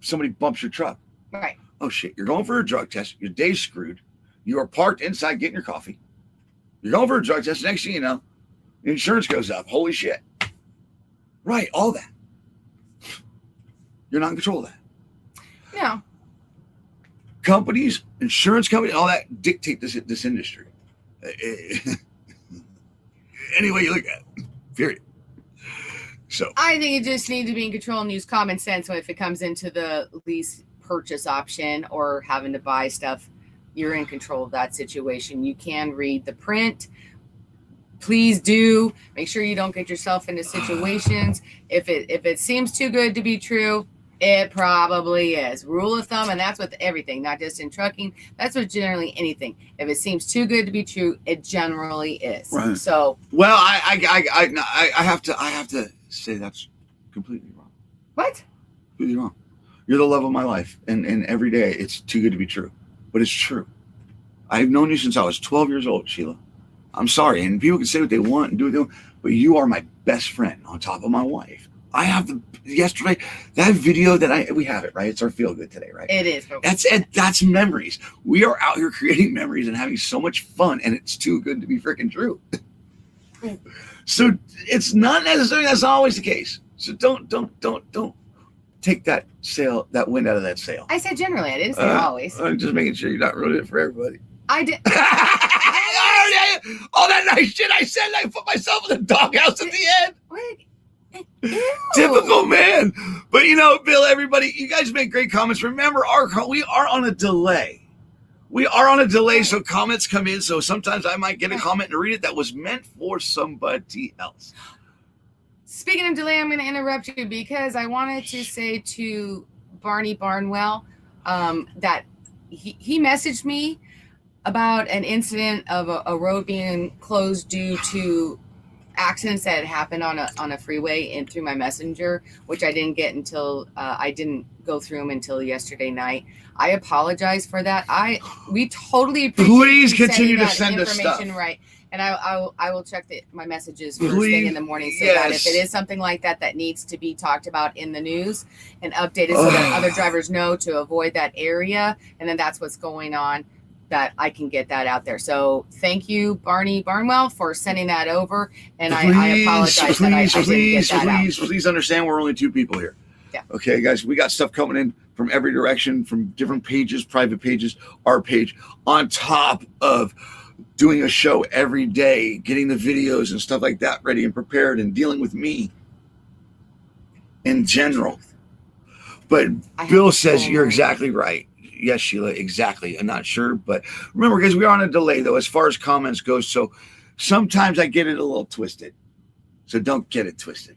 somebody bumps your truck. Right. Oh shit, you're going for a drug test. Your day's screwed. You are parked inside getting your coffee. You're going for a drug test. Next thing you know, insurance goes up. Holy shit. Right, all that. You're not in control of that. No. Companies, insurance companies, all that dictate this industry. Any way you look at it, period. So I think you just need to be in control and use common sense if it comes into the lease purchase option or having to buy stuff. You're in control of that situation. You can read the print. Please do make sure you don't get yourself into situations. If it seems too good to be true, it probably is. Rule of thumb, and that's with everything, not just in trucking. That's with generally anything. If it seems too good to be true, it generally is. Right. So, well, I have to say that's completely wrong. What? Completely wrong. You're the love of my life, and every day it's too good to be true, but it's true. I've known you since I was 12 years old, Sheila. I'm sorry, and people can say what they want and do what they want, but you are my best friend on top of my wife. I have yesterday, that video that we have it, right? It's our feel good today, right? It is. That's memories. We are out here creating memories and having so much fun, and it's too good to be freaking true. So it's not necessarily, that's not always the case. So don't take that wind out of that sail. I said generally, I didn't say always. I'm just making sure you're not ruining it for everybody. I did. All that nice shit I said, I put myself in the doghouse at the end. Ew. Typical man. But Bill, everybody, you guys make great comments. Remember, we are on a delay. So comments come in. So sometimes I might get a comment and read it that was meant for somebody else. Speaking of delay, I'm going to interrupt you because I wanted to say to Barney Barnwell that he messaged me about an incident of a road being closed due to accidents that had happened on a freeway and through my messenger, which I didn't get until I didn't go through them until yesterday night. I apologize for that. We totally appreciate Please continue to send us stuff. Right. And I will check my messages first thing in the morning so that if it is something like that needs to be talked about in the news and updated so that other drivers know to avoid that area, and then that's what's going on, that I can get that out there. So thank you, Barney Barnwell, for sending that over. And I apologize that I didn't get that out. Please understand we're only 2 people here. Yeah. Okay, guys, we got stuff coming in from every direction, from different pages, private pages, our page, on top of doing a show every day, getting the videos and stuff like that ready and prepared, and dealing with me in general. But Bill says you're exactly right. Yes, Sheila, exactly. I'm not sure, but remember, guys, we are on a delay though as far as comments goes. So sometimes I get it a little twisted. So don't get it twisted.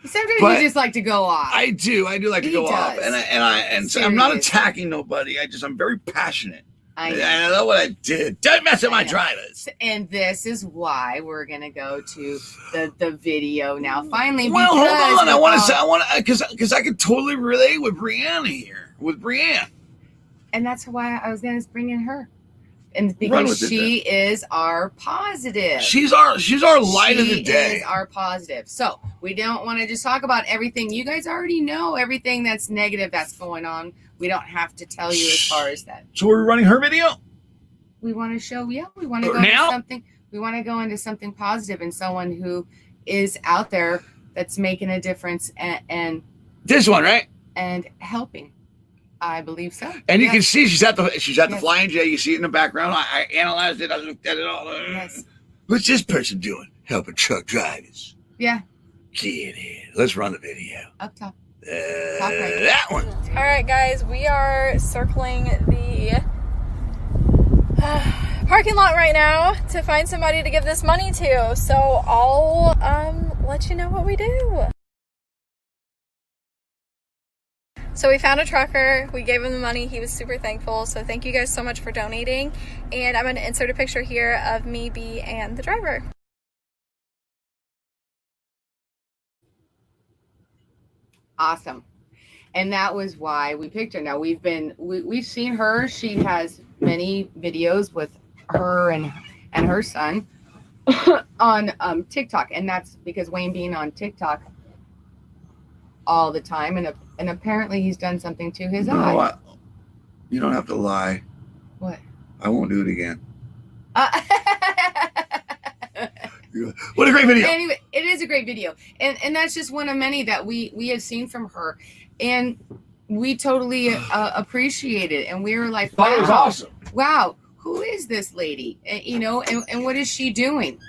Sometimes you just like to go off. I do like to go off, and so I'm not attacking nobody. I'm very passionate. I know what I did. Don't mess with my drivers. And this is why we're gonna go to the video now. Finally, well, hold on. I want to because I could totally relate with Brianna here, with Brianne. And that's why I was gonna bring in her. And because she is our positive. She's our light of the day. She is our positive. So we don't want to just talk about everything. You guys already know everything that's negative that's going on. We don't have to tell you as far as that. So we're running her video? We want to show, we want to go into something. We want to go into something positive and someone who is out there that's making a difference and this one, right? And helping. I believe so. And you can see she's at the Flying J. You see it in the background. I analyzed it. I looked at it all. Yes. What's this person doing? Helping truck drivers. Yeah. Get in. Let's run the video. Up top. Top right. That one. All right, guys. We are circling the parking lot right now to find somebody to give this money to. So I'll let you know what we do. So we found a trucker, we gave him the money, he was super thankful, so thank you guys so much for donating, and I'm going to insert a picture here of me, B, and the driver. Awesome. And that was why we picked her. Now we've seen her, she has many videos with her and her son on TikTok, and that's because Wayne being on TikTok all the time, and apparently he's done something to his eye. What? You don't have to lie. What? I won't do it again. What a great video. Anyway, it is a great video, and that's just one of many that we have seen from her, and we totally appreciate it, and we were like, wow, it was awesome. Wow, who is this lady? And what is she doing?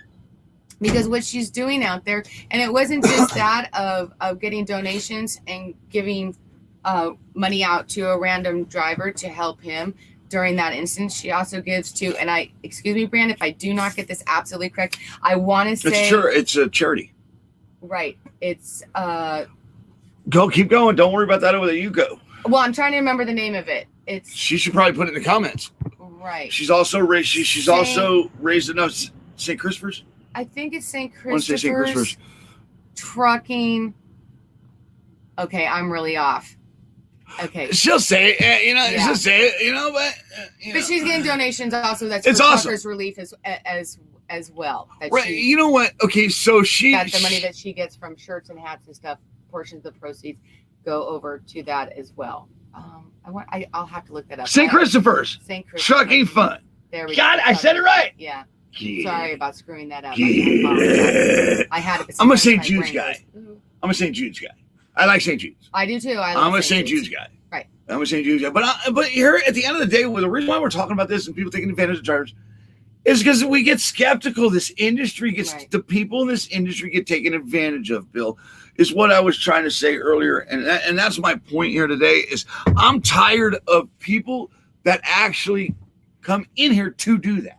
Because what she's doing out there, and it wasn't just that of getting donations and giving money out to a random driver to help him during that instance. She also gives to, and excuse me, Brand, if I do not get this absolutely correct, I want to say it's a charity. Right. It's keep going. Don't worry about that over there. You go. Well, I'm trying to remember the name of it. She should probably put it in the comments. Right. She's also raised. She's also raised enough St. Christopher's. I think it's St. I want to say St. Christopher's. Trucking. Okay, I'm really off. Okay. She'll say it, she'll say it, but... but she's getting donations also. That's for Truckers Relief as well. Right, you know what? Okay, so the money that she gets from shirts and hats and stuff, portions of the proceeds go over to that as well. I'll have to look that up. St. Christopher's. St. Christopher's. Trucking Fun. There we go. I said it right. Yeah. Yeah. Sorry about screwing that up. Yeah. I had it. I'm a St. Jude's guy. I'm a St. Jude's guy. I like St. Jude's. I do too. I'm a St. Jude's guy. Right. I'm a St. Jude's guy. But here at the end of the day, the reason why we're talking about this and people taking advantage of drivers is because we get skeptical. This industry gets the people in this industry get taken advantage of. Bill, is what I was trying to say earlier, and that's my point here today. Is I'm tired of people that actually come in here to do that.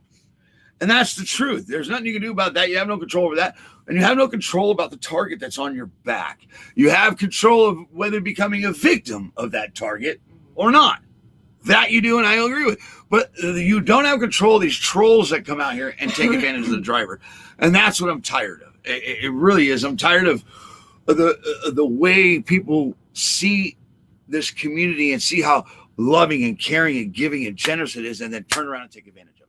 And that's the truth. There's nothing you can do about that. You have no control over that. And you have no control about the target that's on your back. You have control of whether becoming a victim of that target or not. That you do, and I agree with. But you don't have control of these trolls that come out here and take advantage of the driver. And that's what I'm tired of. It really is. I'm tired of the way people see this community and see how loving and caring and giving and generous it is, and then turn around and take advantage of it.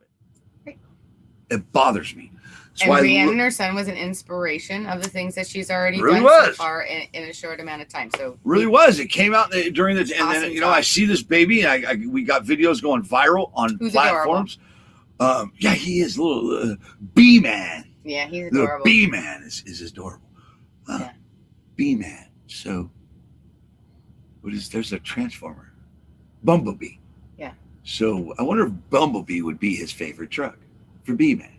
It bothers me. That's And why Brienne and her son was an inspiration of the things that she's already Really done was. so far in a short amount of time. So really was. It came out during the, and Awesome then, job. I see this baby, and we got videos going viral on Who's platforms. Yeah, he is a little B-man. yeah, he's Little adorable. B-man is adorable. Yeah. B-man. So, there's a transformer. Bumblebee. Yeah. So, I wonder if Bumblebee would be his favorite truck for B-man.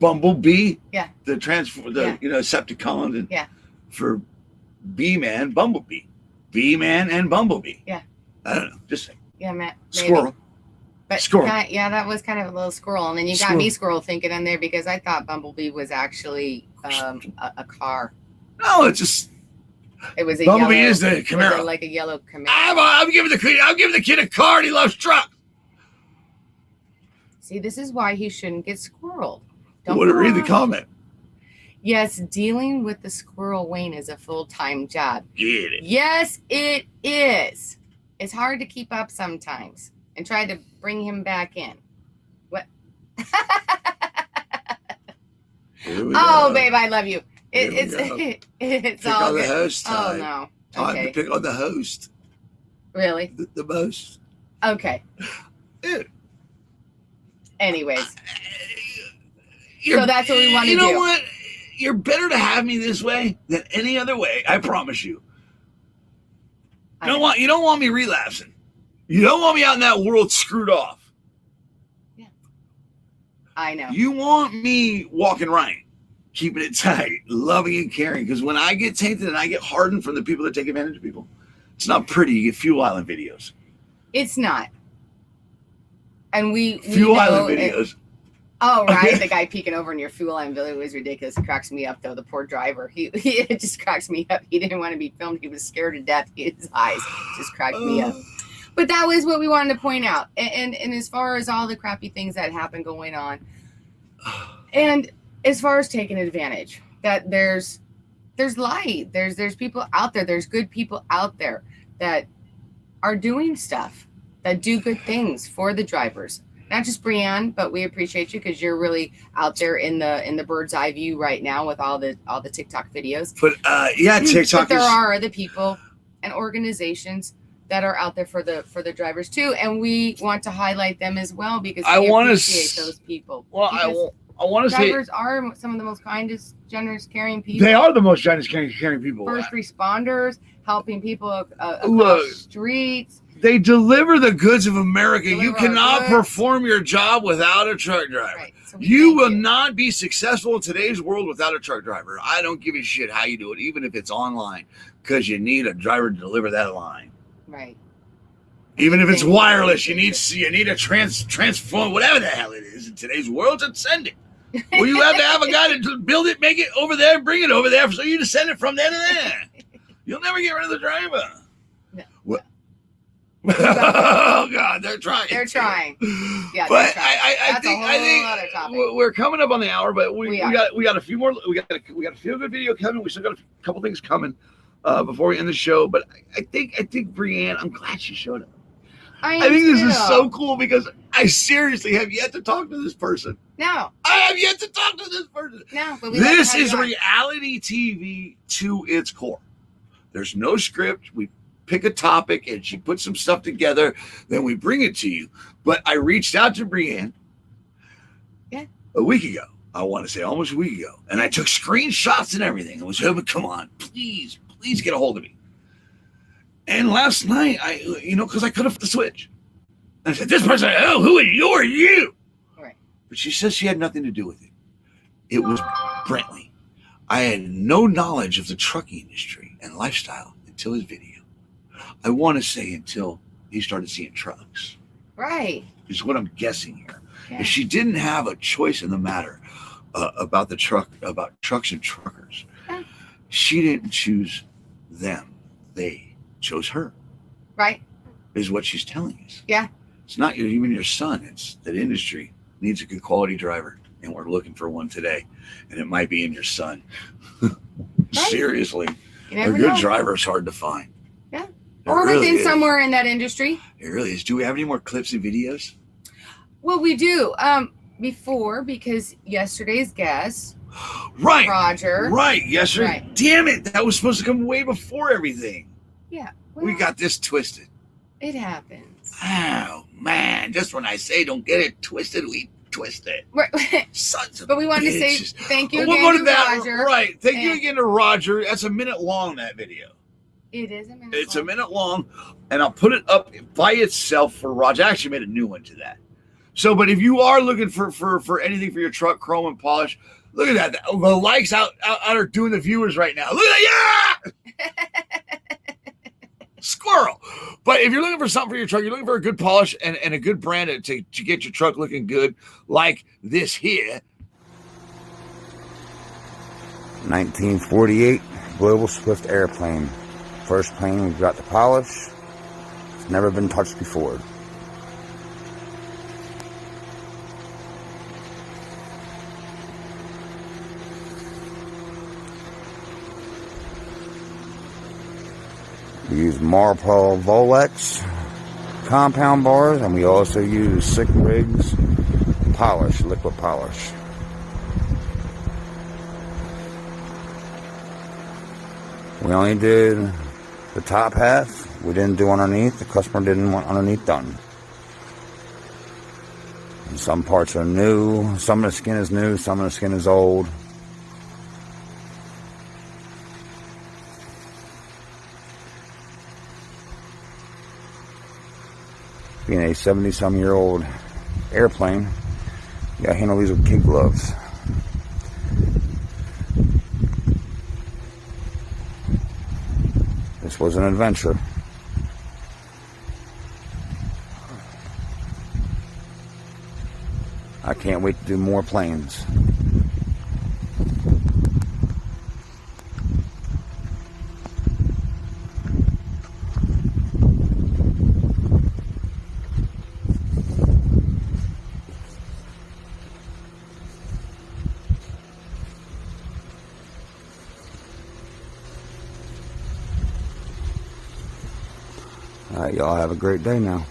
Bumblebee? Yeah. The Decepticon. And Yeah. For B-man, Bumblebee. B-man and Bumblebee. Yeah. I don't know. Just saying. Yeah, Matt. Maybe. Squirrel. But Squirrel. that was kind of a little squirrel. And then you got me squirrel thinking in there because I thought Bumblebee was actually a car. No, it's just It was a Bumblebee yellow, is the it was Camaro. like a yellow Camaro. I'm giving the kid a car and he loves trucks. See, this is why he shouldn't get squirreled. I want to read the comment. Yes, dealing with the squirrel Wayne is a full-time job. Get it. Yes, it is. It's hard to keep up sometimes and try to bring him back in. What? Oh, babe, I love you. It's Pick all on the good. host Oh time. no. Time Okay. to pick on the host. Really? The most. Okay. Yeah. Anyways, so that's what we want to do. You know what? You're better to have me this way than any other way. I promise you. You don't want me relapsing. You don't want me out in that world screwed off. Yeah. I know. You want me walking right, keeping it tight, loving and caring. Because when I get tainted and I get hardened from the people that take advantage of people, it's not pretty. You get Fuel Island videos. It's not. And we Fuel know Island videos. Oh, right. The guy peeking over in your Fuel Island video was ridiculous. It cracks me up, though. The poor driver. It just cracks me up. He didn't want to be filmed. He was scared to death. His eyes just cracked me up. But that was what we wanted to point out. And as far as all the crappy things that happen going on, and as far as taking advantage, that there's light. There's people out there. There's good people out there that are doing stuff, that do good things for the drivers. Not just Brienne, but we appreciate you because you're really out there in the bird's eye view right now with all the TikTok videos. But TikTok. But there are other people and organizations that are out there for the drivers too, and we want to highlight them as well because we appreciate those people. Well, I want to say drivers are some of the most kindest, generous, caring people. they are the most generous, caring people. First responders, helping people across Look. streets. They deliver the goods of America. Deliver You our cannot goods. perform your job without a truck driver. Right. So we You thank will not be successful in today's world without a truck driver. I don't give a shit how you do it, even if it's online, because you need a driver to deliver that line. Right. Even if it's Thank you. wireless, you need a transform, whatever the hell it is in today's world to send it. Well, you have to have a guy to build it, make it over there, bring it over there, so you just send it from there to there. You'll never get rid of the driver. No. What? Oh God, they're trying. They're trying. Yeah, But they're trying. I That's think a whole other topic. we're coming up on the hour, but we are. got a few more. We got a feel good video coming. We still got a couple things coming before we end the show. But I think Brienne, I'm glad she showed up. I think this is so cool because I seriously have yet to talk to this person. No, I have yet to talk to this person. no. But we This have is you on. reality TV to its core. There's no script. We pick a topic and she puts some stuff together. Then we bring it to you. But I reached out to Brienne a week ago. I want to say almost a week ago. And I took screenshots and everything. I was hoping, come on, please get a hold of me. And last night, because I could have flipped the switch. I said, this person, oh, who are you? Or you? Right. But she says she had nothing to do with it. It was Brentley. I had no knowledge of the trucking industry and lifestyle until his video. I want to say until he started seeing trucks. Right. Is what I'm guessing here. Yeah. If she didn't have a choice in the matter about trucks and truckers, Yeah. she didn't choose them. They chose her. Right. Is what she's telling us. Yeah. It's not even your son. It's that industry needs a good quality driver, and we're looking for one today. And it might be in your son. Seriously, You a never good know. driver is hard to find. Yeah. It Or really within is. somewhere in that industry. It really is. Do we have any more clips and videos? Well, we do. before because yesterday's guest, Right. Roger. Right. Yesterday. Right. Damn it. That was supposed to come way before everything. Yeah. We got this twisted. It happens. Oh, man. Just when I say don't get it twisted, we twist it. Right. Sons of But we wanted to say bitches. thank you We'll again go to to that. Roger. Right. Thank you And- again to Roger. That's a minute long, that video. It is a minute. It's a long. minute long, and I'll put it up by itself for Roger. I actually made a new one to that. So, but if you are looking for anything for your truck, chrome and polish, look at that. The likes out are doing the viewers right now. Look at that. Yeah! Squirrel. But if you're looking for something for your truck, you're looking for a good polish and a good brand to get your truck looking good, like this here. 1948 Global Swift airplane. First plane we've got to polish. It's never been touched before. We use Marpol Volex compound bars, and we also use Sick Rigs polish, liquid polish. We only did the top half. We didn't do underneath. The customer didn't want underneath done. And some parts are new. Some of the skin is new. Some of the skin is old. Being a 70-some-year-old airplane, you gotta handle these with kid gloves. This was an adventure. I can't wait to do more planes. All right, y'all have a great day now.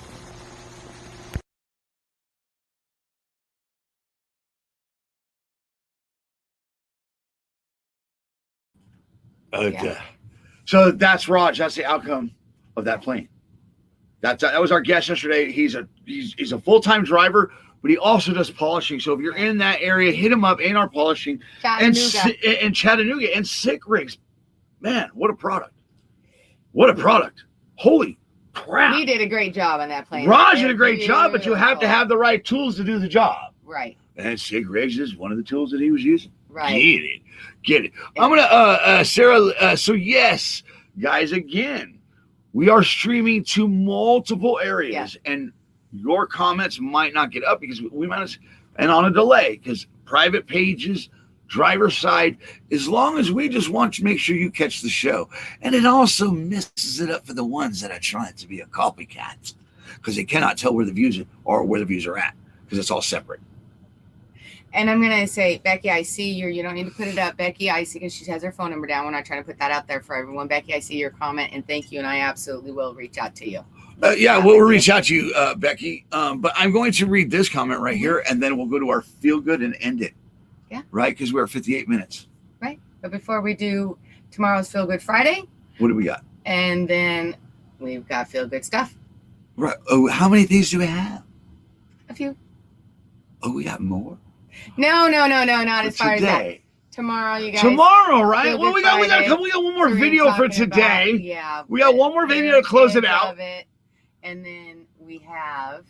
Okay. Yeah. So that's Raj. That's the outcome of that plane. That was our guest yesterday. He's a full-time driver, but he also does polishing. So if you're in that area, hit him up. A&R Polishing Chattanooga. and Chattanooga and Sick Rigs. Man, what a product! What a product! Holy crap! He did a great job on that plane. Raj did a great job, but you have to Beautiful. have the right tools to do the job. Right. And Sick Rigs is one of the tools that he was using. Right. Get it. I'm gonna Sarah. So yes, guys, again, we are streaming to multiple areas, and your comments might not get up because we might, and on a delay because private pages, driver side. As long as we just want to make sure you catch the show, and it also messes it up for the ones that are trying to be a copycat because they cannot tell where the views are at because it's all separate. And I'm going to say, Becky, I see you don't need to put it up. Becky, I see, because she has her phone number down. We're not trying to put that out there for everyone. Becky, I see your comment, and thank you, and I absolutely will reach out to you. We'll reach out to you, Becky. But I'm going to read this comment right here, and then we'll go to our feel good and end it. Yeah. Right? Because we're at 58 minutes. Right. But before we do tomorrow's Feel Good Friday, What do we got? and then we've got Feel Good stuff. Right. Oh, how many things do we have? A few. Oh, we got more? No, not For as far as that. today. Tomorrow, you guys. Tomorrow, right? Feel Well, Good we got Friday. one more We're video for talking today. about- yeah. We got one more video to close it out. And then we have,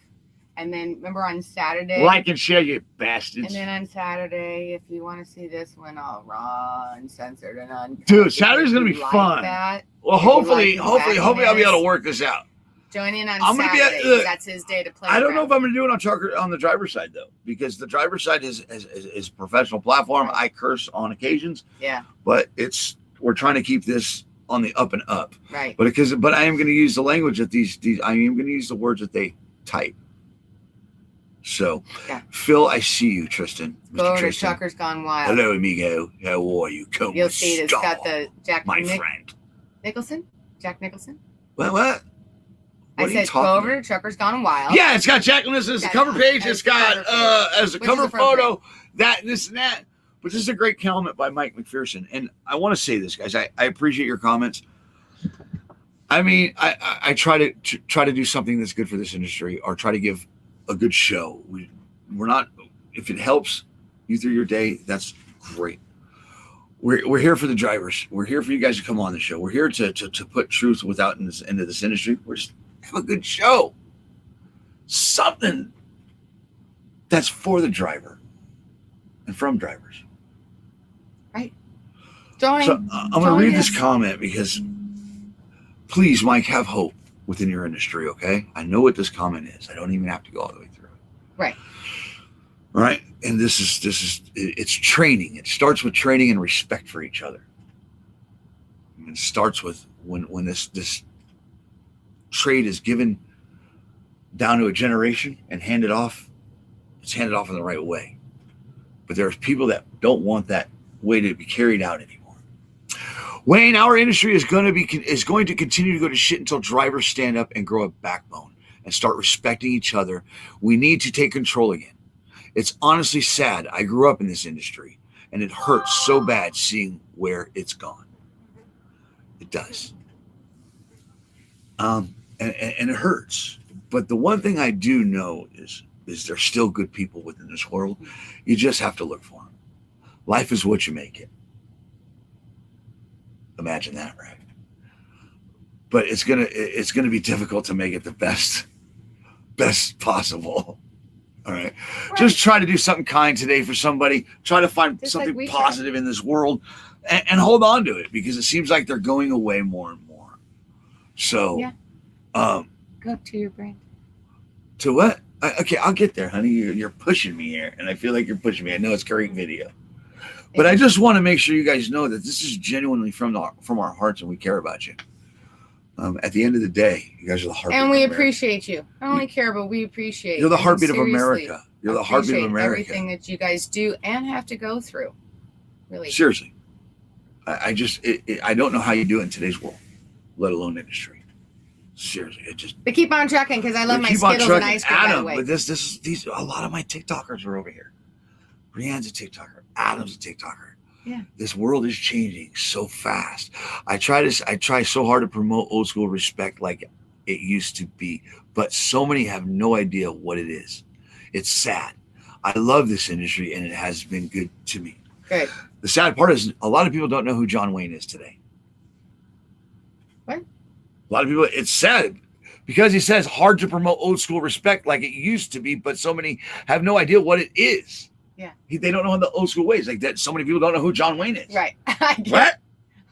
and then remember on Saturday. Like and share, you bastards. And then on Saturday, if you want to see this one all raw, uncensored, and uncut. Dude, Saturday's gonna if be you like fun. that, Well, if you hopefully like I'll be able to wackiness, work this out. join in on I'm gonna be at- Saturday. look, That's his day to play. I don't know if around. I'm going to do it on the driver's side though, because the driver's side is a professional platform. I curse on occasions, Yeah, but we're trying to keep this on the up and up. right. But I am going to use the language that these I am going to use the words that they type. So, Yeah. Phil, I see you, Tristan. Mr. Go to Tristan. Truckers Gone Wild. Hello, amigo. How are you? Come You'll see it's got star, the Jack my friend. Nicholson. Jack Nicholson. What? I said go over to Truckers Gone Wild. Yeah, it's got Jack Nicholson as the cover page. It's got as a cover photo, that, this, and that. But this is a great comment by Mike McPherson. And I want to say this, guys. I appreciate your comments. I mean, I try to do something that's good for this industry, or try to give a good show. We're not, if it helps you through your day, that's great. We're here for the drivers. We're here for you guys to come on the show. We're here to put truth into this industry. We're just have a good show. Something that's for the driver and from drivers. Right. So I'm going to read this comment because please, Mike, have hope within your industry, okay? I know what this comment is. I don't even have to go all the way through it. Right. Right? And this is it's training. It starts with training and respect for each other. And it starts with when this trade is given down to a generation and handed off, it's handed off in the right way. But there's people that don't want that way to be carried out anymore. Wayne, our industry is going to continue to go to shit until drivers stand up and grow a backbone and start respecting each other. We need to take control again. It's honestly sad. I grew up in this industry, and it hurts so bad seeing where it's gone. It does. And it hurts. But the one thing I do know is there's still good people within this world. You just have to look for them. Life is what you make it. Imagine that, right? But it's gonna be difficult to make it the best possible. All right. Just try to do something kind today for somebody. Try to find something positive in this world, and hold on to it, because it seems like they're going away more and more. So, go to your brand. To what? Okay, I'll get there, honey. You're pushing me here, and I feel like you're pushing me. I know it's a great video. But I just want to make sure you guys know that this is genuinely from our hearts, and we care about you. At the end of the day, you guys are the heartbeat. And we appreciate you. Not only care, but we appreciate. You're the heartbeat of America. You're the heartbeat of America. Everything that you guys do and have to go through. Really. Seriously, I don't know how you do it in today's world, let alone industry. Seriously, But keep on trucking, because I love my Skittles and ice cream. Adam, but these a lot of my TikTokers are over here. Brianne's a TikToker. Adam's a TikToker. Yeah. This world is changing so fast. I try so hard to promote old school respect like it used to be, but so many have no idea what it is. It's sad. I love this industry, and it has been good to me. Good. The sad part is a lot of people don't know who John Wayne is today. What? A lot of people, it's sad because he says hard to promote old school respect like it used to be, but so many have no idea what it is. Yeah. They don't know the old school ways. Like that, so many people don't know who John Wayne is. Right. What?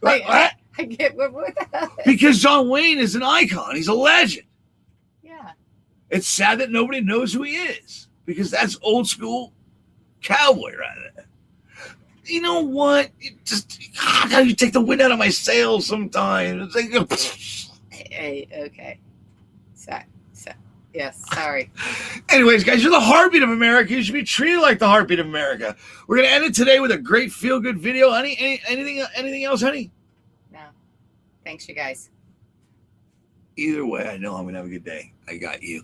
I get what the hell is. Because John Wayne is an icon. He's a legend. Yeah. It's sad that nobody knows who he is, because that's old school cowboy right there. You know what? God, you take the wind out of my sails sometimes. It's like, hey, okay. Yes, sorry. Anyways, guys, you're the heartbeat of America. You should be treated like the heartbeat of America. We're gonna end it today with a great feel-good video, honey. Anything else, honey? No. Thanks, you guys. Either way, I know I'm gonna have a good day. I got you.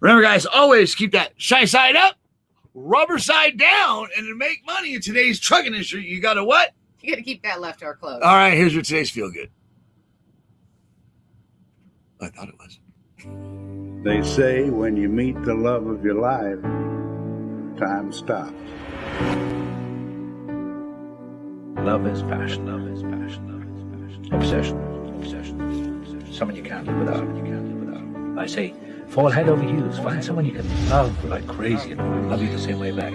Remember, guys, always keep that shy side up, rubber side down, and to make money in today's trucking industry, you gotta what? You gotta keep that left door closed. All right, here's your today's feel-good. I thought it was. They say when you meet the love of your life, time stops. Love is passion. Love is passion. Love is passion. Obsession. Obsession. Someone you can't live without. I say, fall head over heels. Find someone you can love like crazy and love you the same way back.